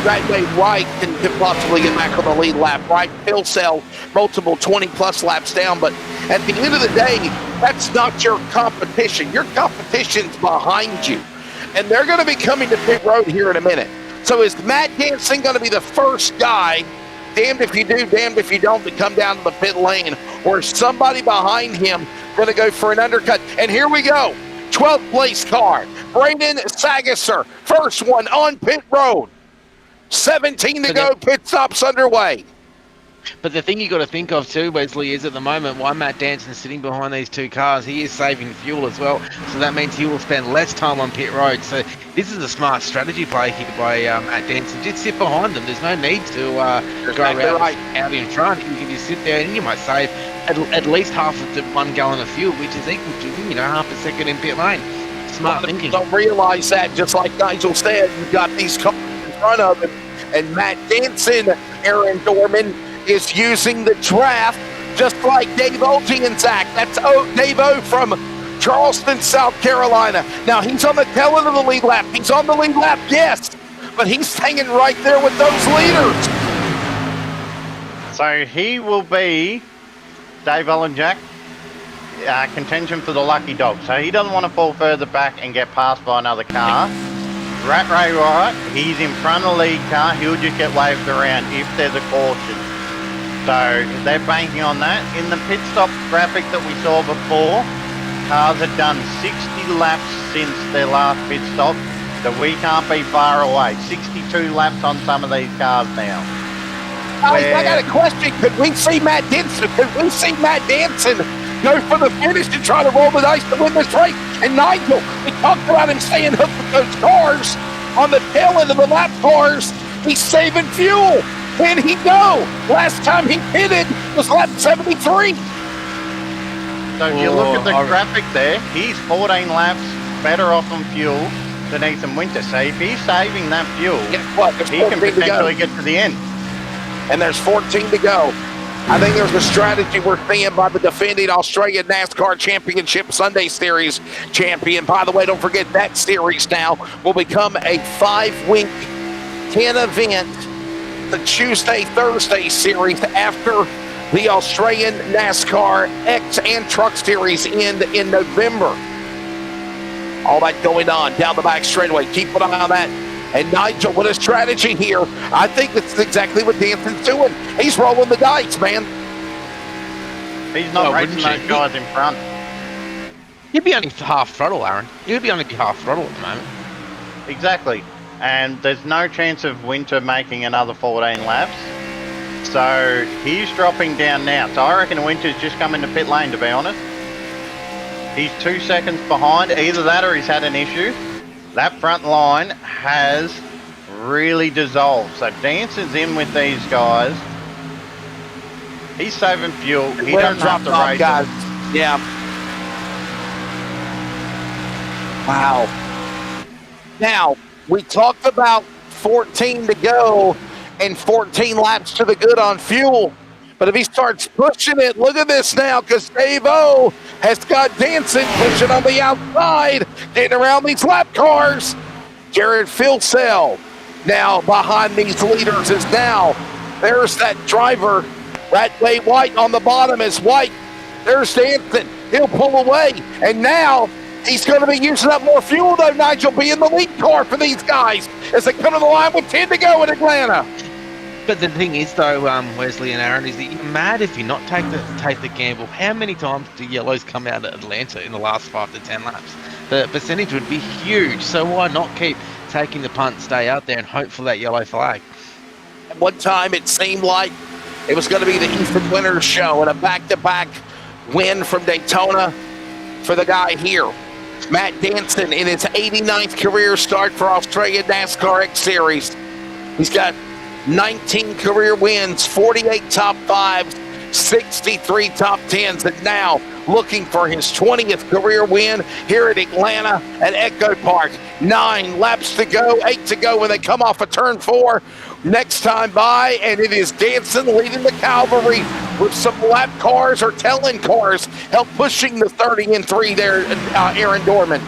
B: Radway White can possibly get back on the lead lap, right? Phil Sell multiple 20-plus laps down, but at the end of the day, that's not your competition. Your competition's behind you. And they're going to be coming to pit road here in a minute. So is Matt Jansen going to be the first guy, damned if you do, damned if you don't, to come down to the pit lane? Or is somebody behind him going to go for an undercut? And here we go. 12th place car, Braden Sagasser. First one on pit road. 17 to go, pit stops underway.
F: But the thing you got to think of too, Wesley, is at the moment why Matt Danson's sitting behind these two cars, he is saving fuel as well. So that means he will spend less time on pit road. So this is a smart strategy play here by Matt Danson. Just sit behind them. There's no need to go out in front. You can just sit there and you might save at least half of the 1 gallon of fuel, which is equal to half a second in pit lane. Smart thinking.
B: Don't realize that, just like Nigel said, you've got these cars in front of him, and Matt Danson, Aaron Dorman, is using the draft just like Dave Olgianzak. That's Dave O from Charleston, South Carolina. Now, he's on the tail end of the lead lap. He's on the lead lap, yes, but he's hanging right there with those leaders.
C: So he will be, Dave Jack, contention for the lucky dog. So he doesn't want to fall further back and get passed by another car. Rat Ray Wright, he's in front of the lead car. He'll just get waved around if there's a caution. So they're banking on that. In the pit stop graphic that we saw before, cars have done 60 laps since their last pit stop, so we can't be far away. 62 laps on some of these cars now.
B: I got a question. Could we see Matt Denson? Could we see Matt Denson go for the finish to try to roll the dice to win this race? And Nigel, we talked about him staying hooked with those cars on the tail end of the lap cars. He's saving fuel. Can he go? Last time he pitted was lap 73.
C: So if you look at the graphic there, he's 14 laps better off on fuel than Ethan Winter. So if he's saving that fuel, he can potentially get to the end.
B: And there's 14 to go. I think there's a strategy we're seeing by the defending Australian NASCAR Championship Sunday Series champion. By the way, don't forget that series now will become a 5-week 10-event, the Tuesday-Thursday series after the Australian NASCAR X and Truck Series end in November. All that going on down the back straightaway. Keep an eye on that. And Nigel, with a strategy here, I think that's exactly what Danson's doing. He's rolling the dice, man.
C: He's not racing those guys in front.
F: You'd be only half throttle, Aaron. You'd be only half throttle at the moment.
C: Exactly. And there's no chance of Winter making another 14 laps. So he's dropping down now. So I reckon Winter's just come into pit lane, to be honest. He's 2 seconds behind. Either that or he's had an issue. That front line has really dissolved. So Danson's in with these guys. He's saving fuel. He doesn't have to race guys.
B: Yeah. Wow. Now, we talked about 14 to go and 14 laps to the good on fuel. But if he starts pushing it, look at this now, because Dave-O has got Danson pushing on the outside, getting around these lap cars. Jared Filsell now behind these leaders is now. There's that driver, Radway White on the bottom is White. There's Danson. He'll pull away. And now he's going to be using up more fuel, though, Nigel, being the lead car for these guys as they come to the line with 10 to go in Atlanta.
F: But the thing is, though, Wesley and Aaron, is that you're mad if you not take the gamble. How many times do yellows come out of Atlanta in the last 5 to 10 laps? The percentage would be huge. So why not keep taking the punt, stay out there, and hope for that yellow flag?
B: At one time, it seemed like it was going to be the Ethan Winters show and a back-to-back win from Daytona for the guy here. Matt Danson in his 89th career start for Australian NASCAR X Series. He's got 19 career wins, 48 top 5s, 63 top 10s, and now looking for his 20th career win here at Atlanta at EchoPark. 9 laps to go, 8 to go when they come off of turn 4. Next time by, and it is Danson leading the cavalry with some lap cars or tail-end cars, help pushing the 30 and 3 there, Aaron Dorman.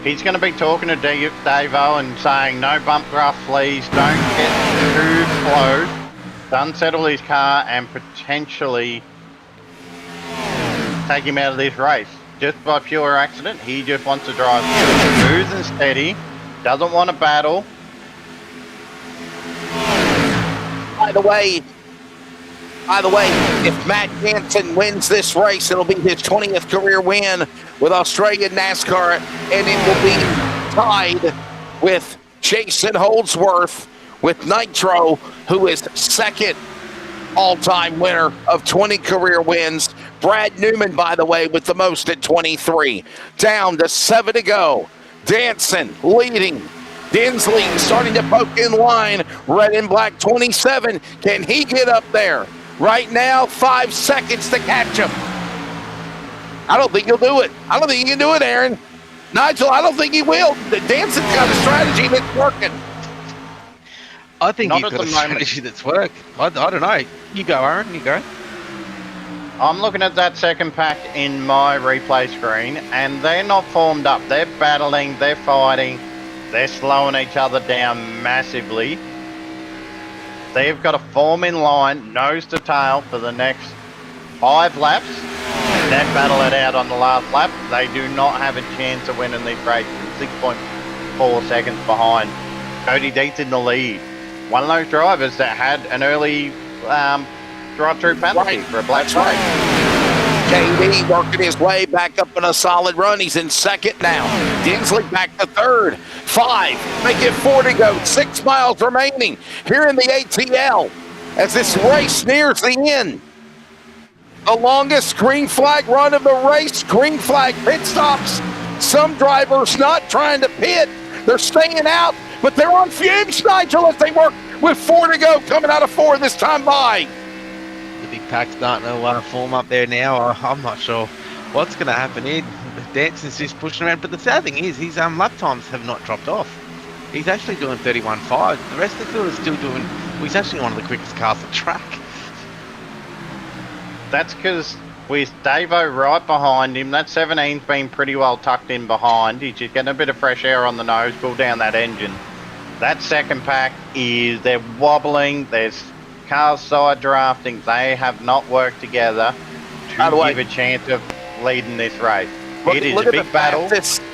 C: He's going to be talking to Dave-O and saying, no bump grass, please. Don't get too close. Unsettle his car and potentially take him out of this race. Just by pure accident, he just wants to drive smooth and steady. Doesn't want to battle.
B: By the way, if Matt Danson wins this race, it'll be his 20th career win with Australian NASCAR, and it will be tied with Jason Holdsworth with Nitro, who is second all-time winner of 20 career wins. Brad Newman, by the way, with the most at 23. Down to 7 to go. Danson leading. Dinsley starting to poke in line. Red and black 27. Can he get up there? Right now, 5 seconds to catch him. I don't think he'll do it. I don't think he can do it, Aaron. Nigel, I don't think he will. Danson's got a strategy that's working.
F: I think he's got a strategy that's worked. I don't know. You go, Aaron. You go.
C: I'm looking at that second pack in my replay screen, and they're not formed up. They're battling, they're fighting, they're slowing each other down massively. They've got to form in line, nose to tail, for the next 5 laps, and then battle it out on the last lap. They do not have a chance of winning this race. 6.4 seconds behind. Cody Death in the lead. One of those drivers that had an early drive-through penalty for a black flag.
B: KD working his way back up in a solid run. He's in second now. Dinsley back to third. 5. Make it 4 to go. 6 miles remaining here in the ATL as this race nears the end. The longest green flag run of the race. Green flag pit stops. Some drivers not trying to pit. They're staying out, but they're on fumes, Nigel, as they work with 4 to go, coming out of 4 this time by.
F: The big pack's starting to form up there now. I'm not sure what's going to happen here. Danson's just pushing around, but the sad thing is his lap times have not dropped off. He's actually doing 31.5. The rest of the field is still doing. Well, he's actually one of the quickest cars on track.
C: That's because with Davo right behind him, that 17's been pretty well tucked in behind. He's just getting a bit of fresh air on the nose, cool down that engine. That second pack they're wobbling, there's cars side drafting. They have not worked together to give a chance of leading this race. It is a big battle.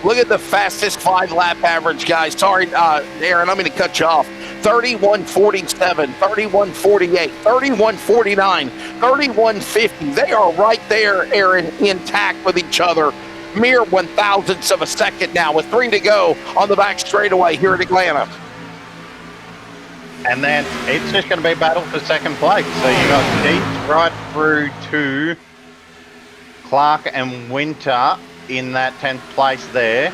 B: Look at the fastest 5-lap average, guys. Sorry, Aaron, I'm going to cut you off. 31.47, 31.48, 31.49, 31.50. They are right there, Aaron, intact with each other. Mere 1,000ths of a second now with 3 to go on the back straightaway here in Atlanta.
C: And then it's just going to be a battle for second place. So you got Deep right through to Clark and Winter in that 10th place there.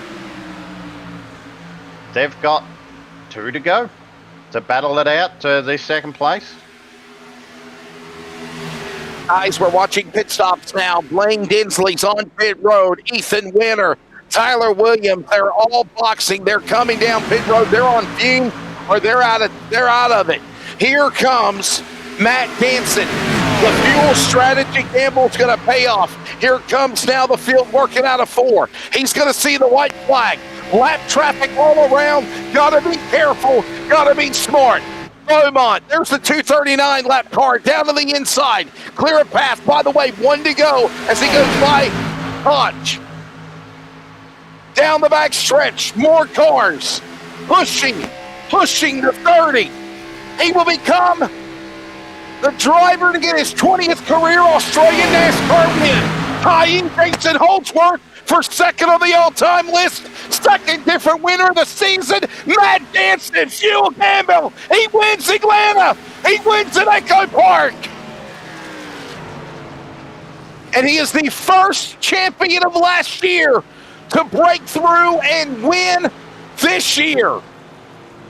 C: They've got 2 to go to battle it out to this second place.
B: Guys, we're watching pit stops now. Blaine Dinsley's on pit road. Ethan Winter, Tyler Williams, they're all boxing. They're coming down pit road. They're on fume or they're out of it. Here comes Matt Danson. The fuel strategy gamble's going to pay off. Here comes now the field working out of 4. He's going to see the white flag. Lap traffic all around. Got to be careful. Got to be smart. Beaumont, there's the 239 lap car down to the inside. Clear a path. By the way, 1 to go as he goes by Hodge. Down the back stretch. More cars. Pushing the 30. He will become the driver to get his 20th career Australian NASCAR win. Tying Jason Holdsworth for second on the all-time list. Second different winner of the season, Matt Danson, Fuel Campbell. He wins Atlanta. He wins at EchoPark. And he is the first champion of last year to break through and win this year.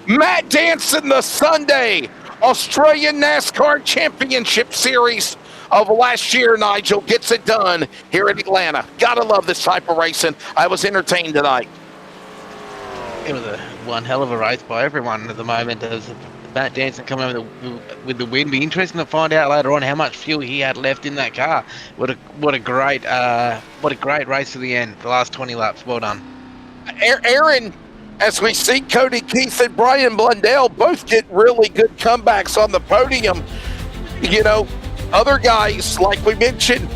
B: Matt Danson, the Sunday Australian NASCAR Championship Series of last year, Nigel, gets it done here in Atlanta. Gotta love this type of racing. I was entertained tonight.
F: It was one hell of a race by everyone at the moment. As Matt Danson coming over with the win. Be interesting to find out later on how much fuel he had left in that car. What a great race to the end. The last 20 laps. Well done,
B: Aaron. As we see Cody Keith and Brian Blundell both get really good comebacks on the podium, other guys, like we mentioned,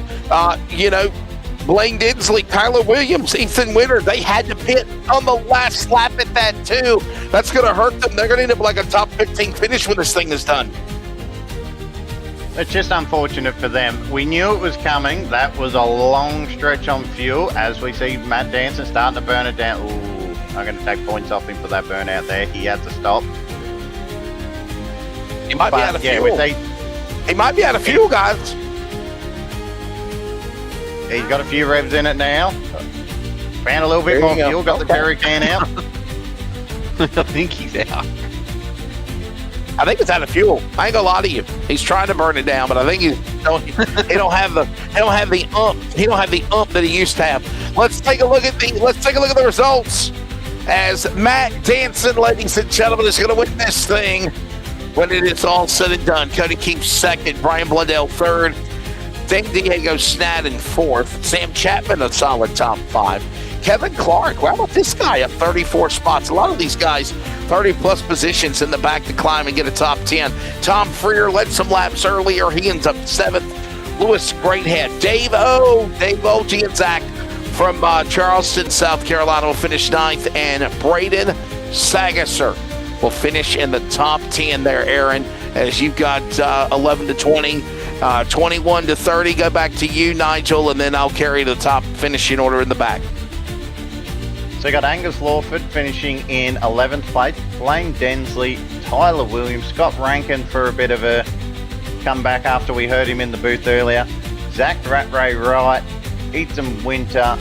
B: Blaine Dinsley, Tyler Williams, Ethan Winter, they had to pit on the last lap at that too. That's going to hurt them. They're going to end up like a top 15 finish when this thing is done.
C: It's just unfortunate for them. We knew it was coming. That was a long stretch on fuel as we see Matt Danson starting to burn it down. Ooh, I'm going to take points off him for that burnout there. He had to stop.
B: He might be out of fuel. He might be out of fuel, guys.
C: He's got a few revs in it now. Found a little bit more fuel. Got the jerry can out.
F: I think he's out.
B: I think it's out of fuel. I ain't gonna lie to you. He's trying to burn it down, but I think he don't have the ump that he used to have. Let's take a look at the results. As Matt Danson, ladies and gentlemen, is going to win this thing when it is all said and done. Cody Keith second, Brian Blundell third, San Diego Snad in fourth. Sam Chapman, a solid top 5. Kevin Clark, how about this guy up 34 spots? A lot of these guys, 30-plus positions in the back to climb and get a top 10. Tom Freer led some laps earlier. He ends up 7th. Lewis Greathead. Dave Gianzak from Charleston, South Carolina will finish 9th. And Braden Sagasser will finish in the top 10 there, Aaron, as you've got 11 to 20. 21 to 30, go back to you, Nigel, and then I'll carry the top finishing order in the back.
C: So we got Angus Lawford finishing in 11th place, Blaine Densley, Tyler Williams, Scott Rankin for a bit of a comeback after we heard him in the booth earlier, Zach Rattray Wright, Ethan Winter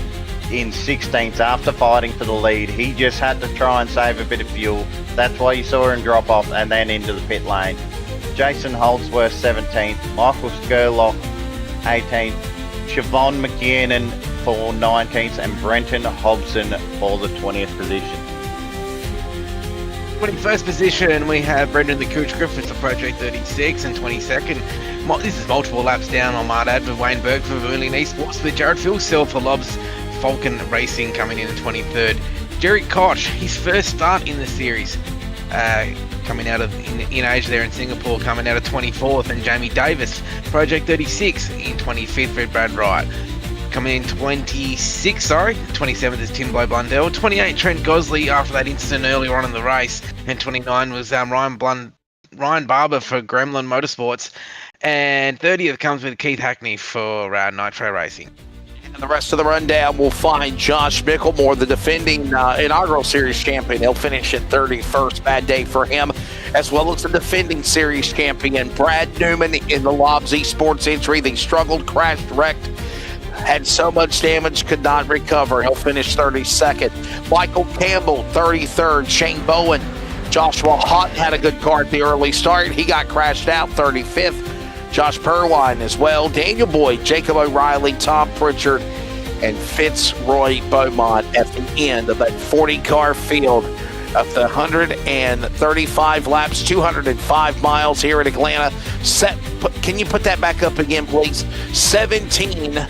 C: in 16th after fighting for the lead. He just had to try and save a bit of fuel. That's why you saw him drop off and then into the pit lane. Jason Holdsworth 17th, Michael Skurlock 18th, Siobhan McKiernan for 19th, and Brenton Hobson for the 20th position.
F: 21st position, we have Brendan the Cooch Griffiths for Project 36, and 22nd. This is multiple laps down, I might add, with Wayne Berg for Vermilion Esports, with Jared Philsell for Lobs Falcon Racing coming in at 23rd. Jerry Koch, his first start in the series, coming out of in Asia there in Singapore, coming out of 24th, and Jamie Davis, Project 36 in 25th with Brad Wright. Coming in 27th is Tim Blow Blundell, 28 Trent Gosley after that incident earlier on in the race, and 29 was Ryan Barber for Gremlin Motorsports, and 30th comes with Keith Hackney for Nitro Racing.
B: And the rest of the rundown will find Josh Micklemore, the defending inaugural series champion. He'll finish at 31st. Bad day for him, as well as the defending series champion, Brad Newman, in the Lobs Esports entry. They struggled, crashed, wrecked, had so much damage, could not recover. He'll finish 32nd. Michael Campbell, 33rd. Shane Bowen, Joshua Houghton had a good car at the early start. He got crashed out, 35th. Josh Perwine as well. Daniel Boyd, Jacob O'Reilly, Tom Pritchard, and Fitzroy Beaumont at the end of that 40-car field of the 135 laps, 205 miles here at Atlanta. Can you put that back up again, please? 17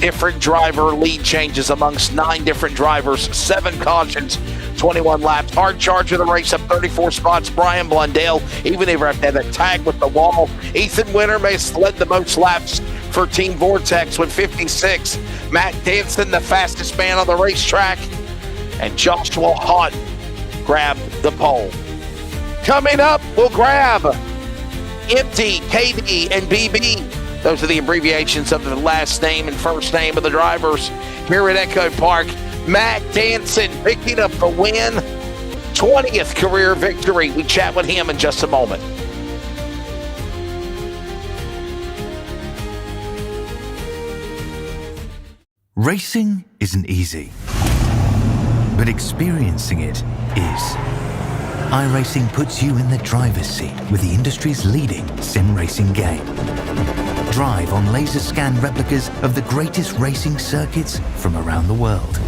B: different driver lead changes amongst 9 different drivers, 7 cautions, 21 laps. Hard charge of the race up 34 spots. Brian Blundell, even if they had a tag with the wall. Ethan Winter led the most laps for Team Vortex with 56. Matt Danson, the fastest man on the racetrack. And Joshua Houghton grabbed the pole. Coming up, we'll grab MT, KD, and BB. Those are the abbreviations of the last name and first name of the drivers here at EchoPark. Matt Danson picking up the win, 20th career victory. We chat with him in just a moment.
A: Racing isn't easy, but experiencing it is. iRacing puts you in the driver's seat with the industry's leading sim racing game. Drive on laser scan replicas of the greatest racing circuits from around the world.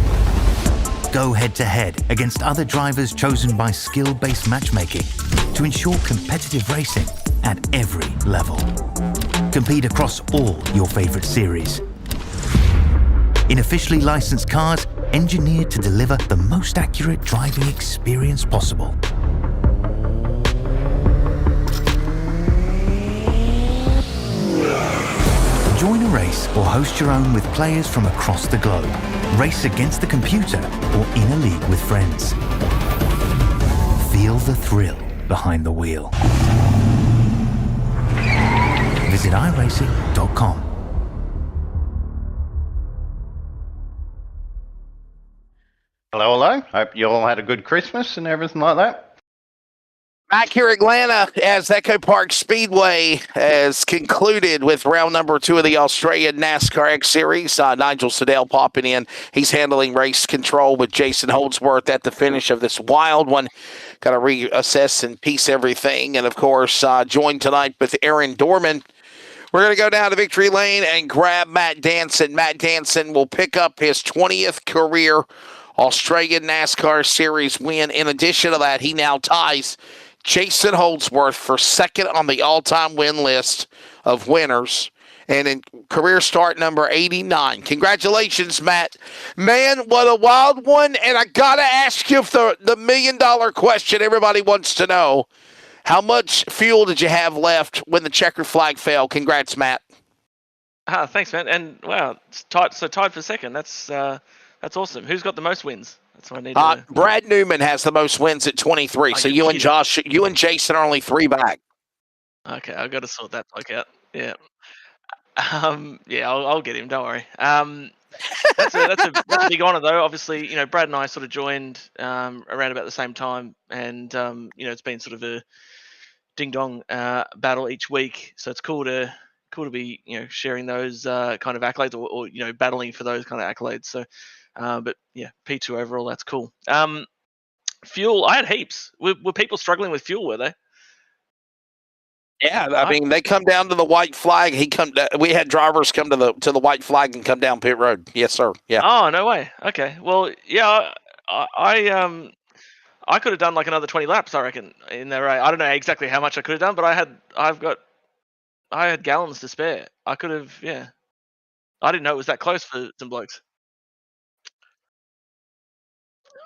A: Go head-to-head against other drivers chosen by skill-based matchmaking to ensure competitive racing at every level. Compete across all your favorite series. In officially licensed cars, engineered to deliver the most accurate driving experience possible. Join a race or host your own with players from across the globe. Race against the computer or in a league with friends. Feel the thrill behind the wheel. Visit iRacing.com.
C: Hello. Hope you all had a good Christmas and everything like that.
B: Back here in Atlanta, as EchoPark Speedway has concluded with round number 2 of the Australian NASCAR X Series. Nigel Siddell popping in. He's handling race control with Jason Holdsworth at the finish of this wild one. Got to reassess and piece everything. And, of course, joined tonight with Aaron Dorman. We're going to go down to Victory Lane and grab Matt Danson. Matt Danson will pick up his 20th career Australian NASCAR Series win. In addition to that, he now ties Jason Holdsworth for second on the all-time win list of winners, and in career start number 89. Congratulations, Matt. Man, what a wild one. And I got to ask you the million-dollar question everybody wants to know. How much fuel did you have left when the checkered flag fell? Congrats, Matt.
H: Thanks, man. And wow, it's tied. So tied for second. That's awesome. Who's got the most wins? That's what I need to know.
B: Brad Newman has the most wins at 23. So you and Josh, you and Jason are only 3 back.
H: Okay, I've got to sort that bloke out. Yeah. Yeah, I'll get him. Don't worry. That's a big honour, though. Obviously, Brad and I sort of joined around about the same time, and it's been sort of a ding dong battle each week. So it's cool to be sharing those kind of accolades, or battling for those kind of accolades. So, but yeah, P2 overall, that's cool. Fuel, I had heaps. Were people struggling with fuel? Were they?
B: Yeah, I mean, they come down to the white flag. We had drivers come to the white flag and come down pit road. Yes, sir. Yeah.
H: Oh, no way. Okay. Well, yeah, I could have done like another 20 laps, I reckon, in there. I don't know exactly how much I could have done, but I had gallons to spare. I could have, yeah. I didn't know it was that close for some blokes.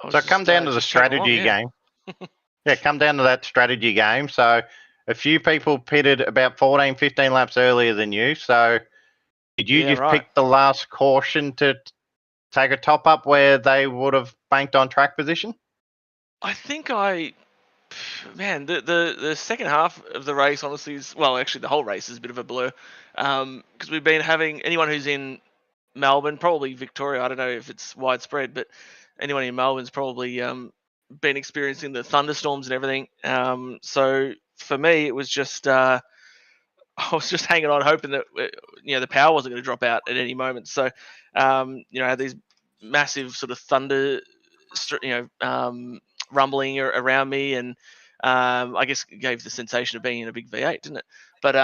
C: So come down to the strategy game. Yeah, come down to that strategy game. So a few people pitted about 14, 15 laps earlier than you. So did you pick the last caution to take a top up where they would have banked on track position?
H: I think the second half of the race, honestly, actually the whole race is a bit of a blur. Because we've been having anyone who's in Melbourne, probably Victoria, I don't know if it's widespread, but anyone in Melbourne's probably been experiencing the thunderstorms and everything. So for me, it was just I was just hanging on, hoping that the power wasn't going to drop out at any moment. So I had these massive sort of thunder, rumbling around me, and I guess it gave the sensation of being in a big V8, didn't it? But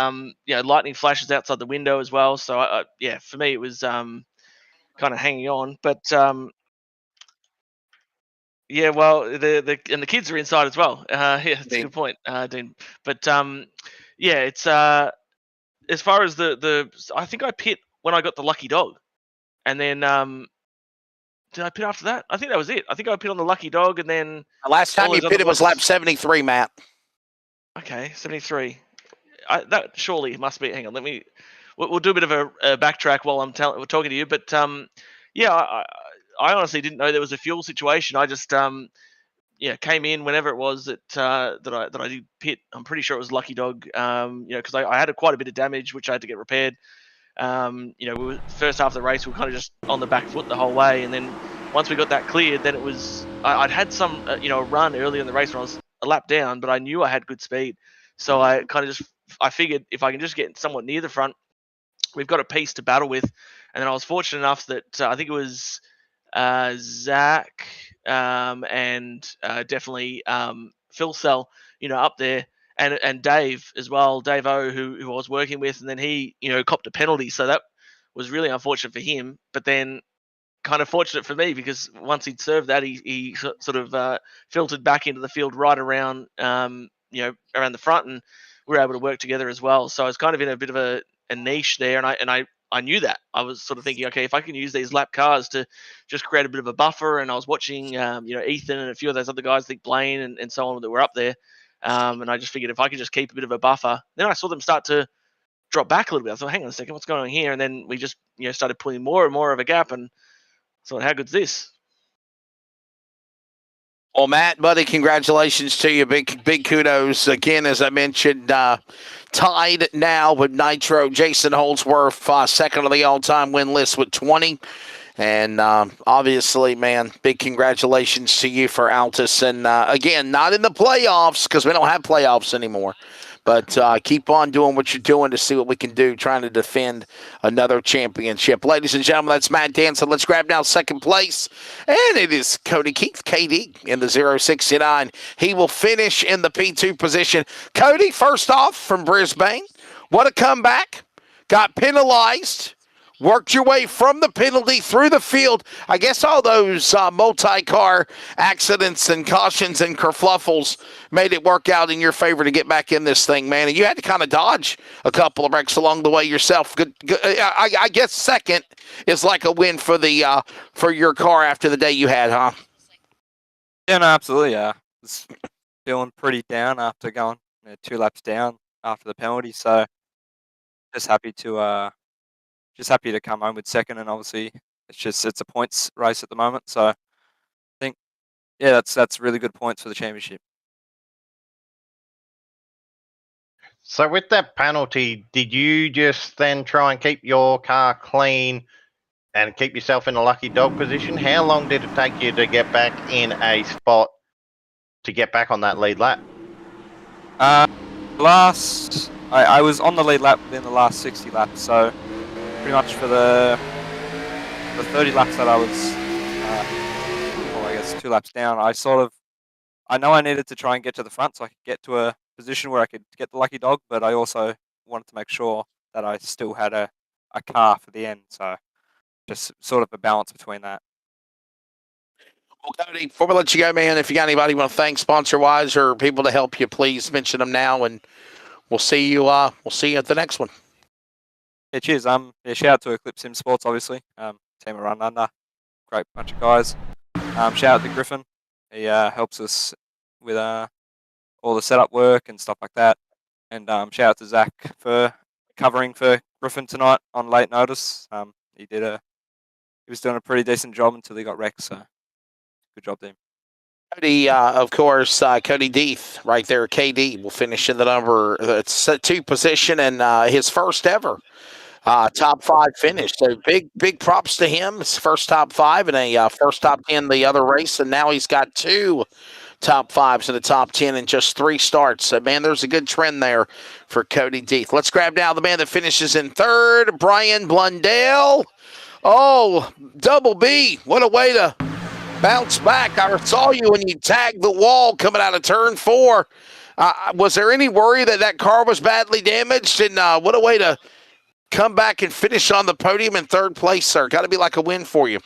H: lightning flashes outside the window as well. So for me, it was kind of hanging on. But yeah, well, the kids are inside as well. Yeah, that's a good point, Dean. But it's as far as the I think I pit when I got the lucky dog, and then did I pit after that? I think that was it. I think I pit on the lucky dog, and then
B: the last time you pitted was lap 73, Matt. Okay,
H: 73. That surely must be. Hang on, we'll do a bit of a backtrack while we're talking to you. But I honestly didn't know there was a fuel situation. I just came in whenever it was that I did pit. I'm pretty sure it was lucky dog. Because I had quite a bit of damage which I had to get repaired. We were first half of the race, we were kind of just on the back foot the whole way, and then once we got that cleared, then it was I'd had some a run earlier in the race when I was a lap down, but I knew I had good speed, so I kind of I figured if I can just get somewhat near the front, we've got a piece to battle with. And then I was fortunate enough that I think it was Zach and definitely Phil Sell, up there. And Dave as well, Dave O, who I was working with, and then he, copped a penalty. So that was really unfortunate for him, but then kind of fortunate for me because once he'd served that, he sort of filtered back into the field right around, around the front, and we were able to work together as well. So I was kind of in a bit of a niche there, and I knew that. I was sort of thinking, okay, if I can use these lap cars to just create a bit of a buffer, and I was watching, Ethan and a few of those other guys, I think Blaine and so on, that were up there. And I just figured if I could just keep a bit of a buffer, then I saw them start to drop back a little bit. I thought, hang on a second, what's going on here? And then we just, started pulling more and more of a gap, and thought, how good's this?
B: Well, Matt, buddy, congratulations to you. Big kudos. Again, as I mentioned, tied now with Nitro. Jason Holdsworth, second on the all-time win list with 20. And obviously, man, big congratulations to you for Altus. And again, not in the playoffs because we don't have playoffs anymore. But keep on doing what you're doing to see what we can do, trying to defend another championship. Ladies and gentlemen, that's Matt Danson. Let's grab now second place. And it is Cody Keith, KD, in the 069. He will finish in the P2 position. Cody, first off, from Brisbane. What a comeback. Got penalized worked your way from the penalty through the field. I guess all those multi-car accidents and cautions and kerfluffles made it work out in your favor to get back in this thing, man. And you had to kind of dodge a couple of wrecks along the way yourself. Good. I guess second is like a win for the for your car after the day you had, huh?
I: Yeah, no, absolutely. Was feeling pretty down after going 2 laps down after the penalty. So just happy to come home with second, and obviously it's a points race at the moment. So I think that's really good points for the championship.
C: So with that penalty, did you just then try and keep your car clean and keep yourself in a lucky dog position? How long did it take you to get back in a spot to get back on that lead lap?
I: I was on the lead lap within the last 60 laps, so pretty much for the 30 laps that I was, I guess 2 laps down, I know I needed to try and get to the front so I could get to a position where I could get the lucky dog, but I also wanted to make sure that I still had a car for the end, so just sort of a balance between that.
B: Well, Cody, before we let you go, man, if you got anybody you want to thank sponsor-wise or people to help you, please mention them now, and we'll see you at the next one.
I: Yeah, cheers. Shout out to Eclipse Sim Sports, obviously. Team of Run Under, great bunch of guys. Shout out to Griffin. He helps us with all the setup work and stuff like that. And shout out to Zach for covering for Griffin tonight on late notice. He was doing a pretty decent job until he got wrecked. So good job, team.
B: Cody, of course, Cody Deeth, right there. KD will finish in the number 2 position and his first ever top 5 finish. So big props to him. His first top 5 and a first top 10 the other race, and now he's got 2 top 5s in the top 10 in just 3 starts. So, man, there's a good trend there for Cody Deeth. Let's grab now the man that finishes in 3rd, Brian Blundell. Oh, double B. What a way to bounce back. I saw you when you tagged the wall coming out of turn 4. Was there any worry that car was badly damaged? And what a way to come back and finish on the podium in 3rd place, sir. Got to be like a win for you.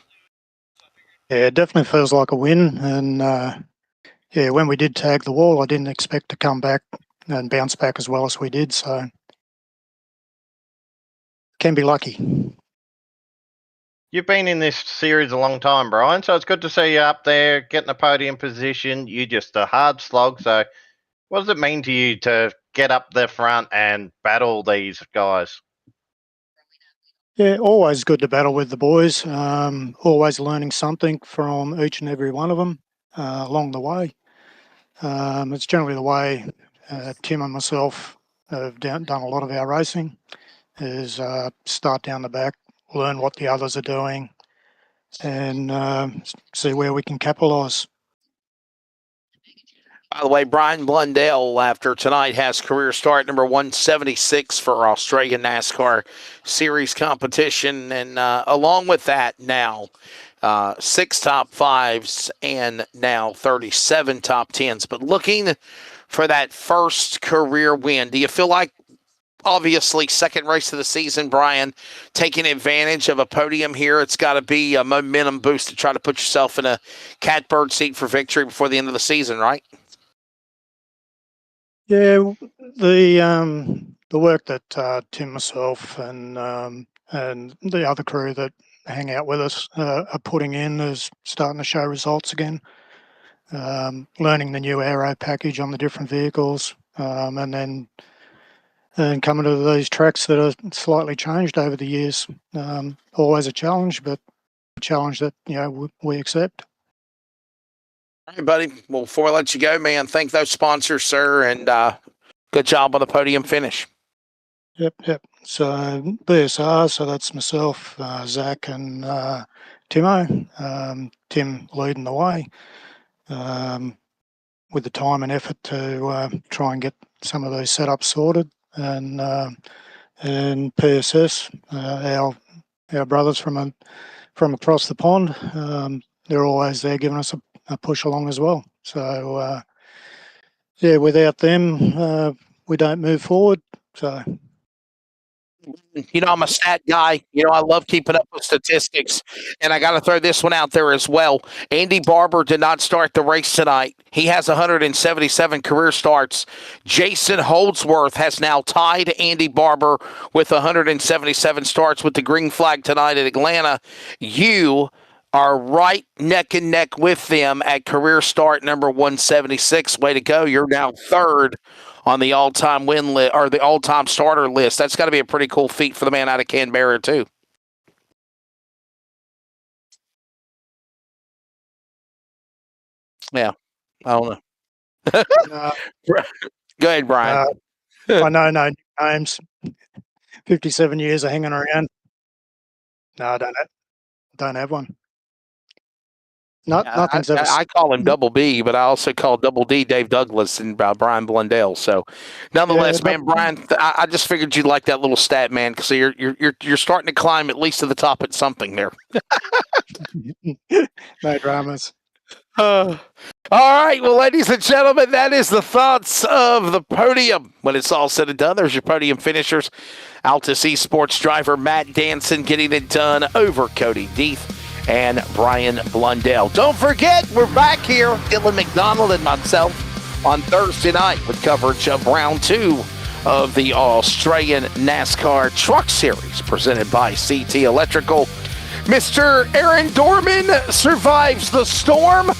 J: Yeah, it definitely feels like a win. And, when we did tag the wall, I didn't expect to come back and bounce back as well as we did. So can be lucky.
C: You've been in this series a long time, Brian, so it's good to see you up there, getting a podium position. You're just a hard slog. So what does it mean to you to get up the front and battle these guys?
J: Yeah, always good to battle with the boys. Always learning something from each and every one of them along the way. It's generally the way Tim and myself have done a lot of our racing, is start down the back, learn what the others are doing, and see where we can capitalise.
B: By the way, Brian Blundell, after tonight, has career start number 176 for Australian NASCAR Series competition. And along with that now, 6 top 5s and now 37 top 10s. But looking for that first career win, do you feel like, obviously, second race of the season, Brian, taking advantage of a podium here, it's got to be a momentum boost to try to put yourself in a catbird seat for victory before the end of the season, right?
J: Yeah, the work that Tim, myself, and the other crew that hang out with us are putting in is starting to show results again. Learning the new aero package on the different vehicles, and then coming to these tracks that are slightly changed over the years. Always a challenge, but a challenge that we accept.
B: All right, buddy. Well, before I let you go, man, thank those sponsors, sir, and good job on the podium finish.
J: Yep. So BSR, so that's myself, Zach, and Timo. Tim leading the way with the time and effort to try and get some of those setups sorted, and PSS, our brothers from across the pond. They're always there giving us a push along as well. So without them, we don't move forward. So
B: You know, I'm a stat guy. You know, I love keeping up with statistics. And I got to throw this one out there as well. Andy Barber did not start the race tonight. He has 177 career starts. Jason Holdsworth has now tied Andy Barber with 177 starts with the green flag tonight at Atlanta. You are right neck and neck with them at career start number 176. Way to go. You're now third on the all-time win list or the all-time starter list. That's got to be a pretty cool feat for the man out of Canberra, too. Yeah, I don't know.
J: Uh,
B: Go ahead, Brian.
J: I know no names. 57 years of hanging around. No, I don't have one. Nothing's ever.
B: I call him Double B, but I also call Double D Dave Douglas and Brian Blundell. So, nonetheless,
J: Yeah,
B: man, Brian, I just figured you'd like that little stat, man, because you're starting to climb at least to the top at something there.
J: No dramas.
B: All right, well, ladies and gentlemen, that is the thoughts of the podium. When it's all said and done, there's your podium finishers. Altus Esports driver Matt Danson getting it done over Cody Deeth and Brian Blundell. Don't forget, we're back here, Dylan McDonald and myself, on Thursday night with coverage of round 2 of the Australian NASCAR Truck Series presented by CT Electrical. Mr. Aaron Dorman survives the storm.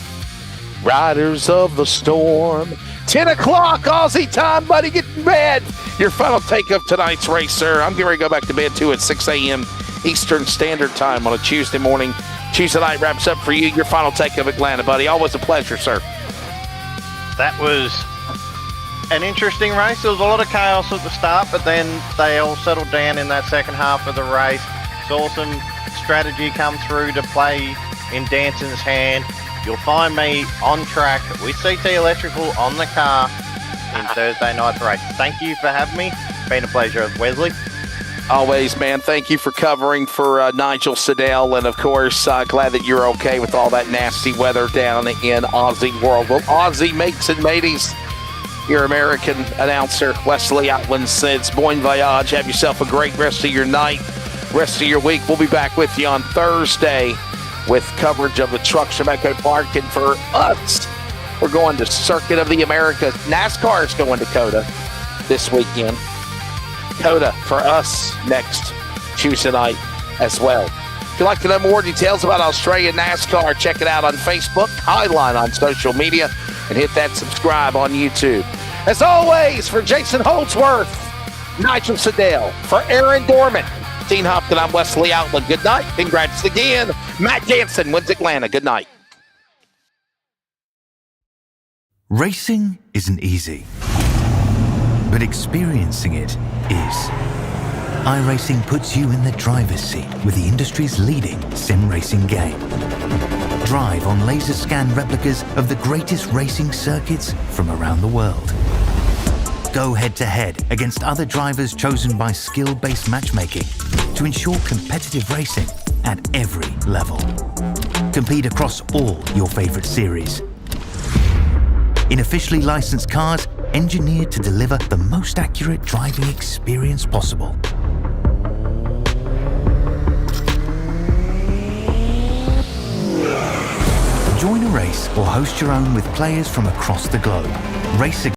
B: Riders of the Storm. 10 o'clock Aussie time, buddy. Get in bed. Your final take of tonight's race, sir. I'm getting ready to go back to bed, too, at 6 a.m. Eastern Standard Time on a Tuesday morning. Tuesday night wraps up for you. Your final take of Atlanta, buddy. Always a pleasure, sir.
C: That was an interesting race. There was a lot of chaos at the start, but then they all settled down in that second half of the race. Saw some strategy come through to play in Danson's hand. You'll find me on track with CT Electrical on the car in Thursday night's race. Thank you for having me. Been a pleasure, Wesley.
B: Always, man. Thank you for covering for Nigel Siddell. And, of course, glad that you're okay with all that nasty weather down in Aussie world. Well, Aussie mates and mateys, your American announcer, Wesley Outland, says, bon voyage. Have yourself a great rest of your night, rest of your week. We'll be back with you on Thursday with coverage of the trucks from EchoPark. And for us, we're going to Circuit of the Americas. NASCAR is going to COTA this weekend. COTA for us next Tuesday night as well. If you'd like to know more details about Australian NASCAR, check it out on Facebook, Highline on social media, and hit that subscribe on YouTube. As always, for Jason Holdsworth, Nigel Siddell, for Aaron Dorman, Dean Hopkins, I'm Wesley Outland. Good night. Congrats again. Matt Danson wins Atlanta. Good night.
A: Racing isn't easy, but experiencing it is. iRacing puts you in the driver's seat with the industry's leading sim racing game. Drive on laser scan replicas of the greatest racing circuits from around the world. Go head-to-head against other drivers chosen by skill-based matchmaking to ensure competitive racing at every level. Compete across all your favorite series. In officially licensed cars, engineered to deliver the most accurate driving experience possible. Join a race or host your own with players from across the globe. Race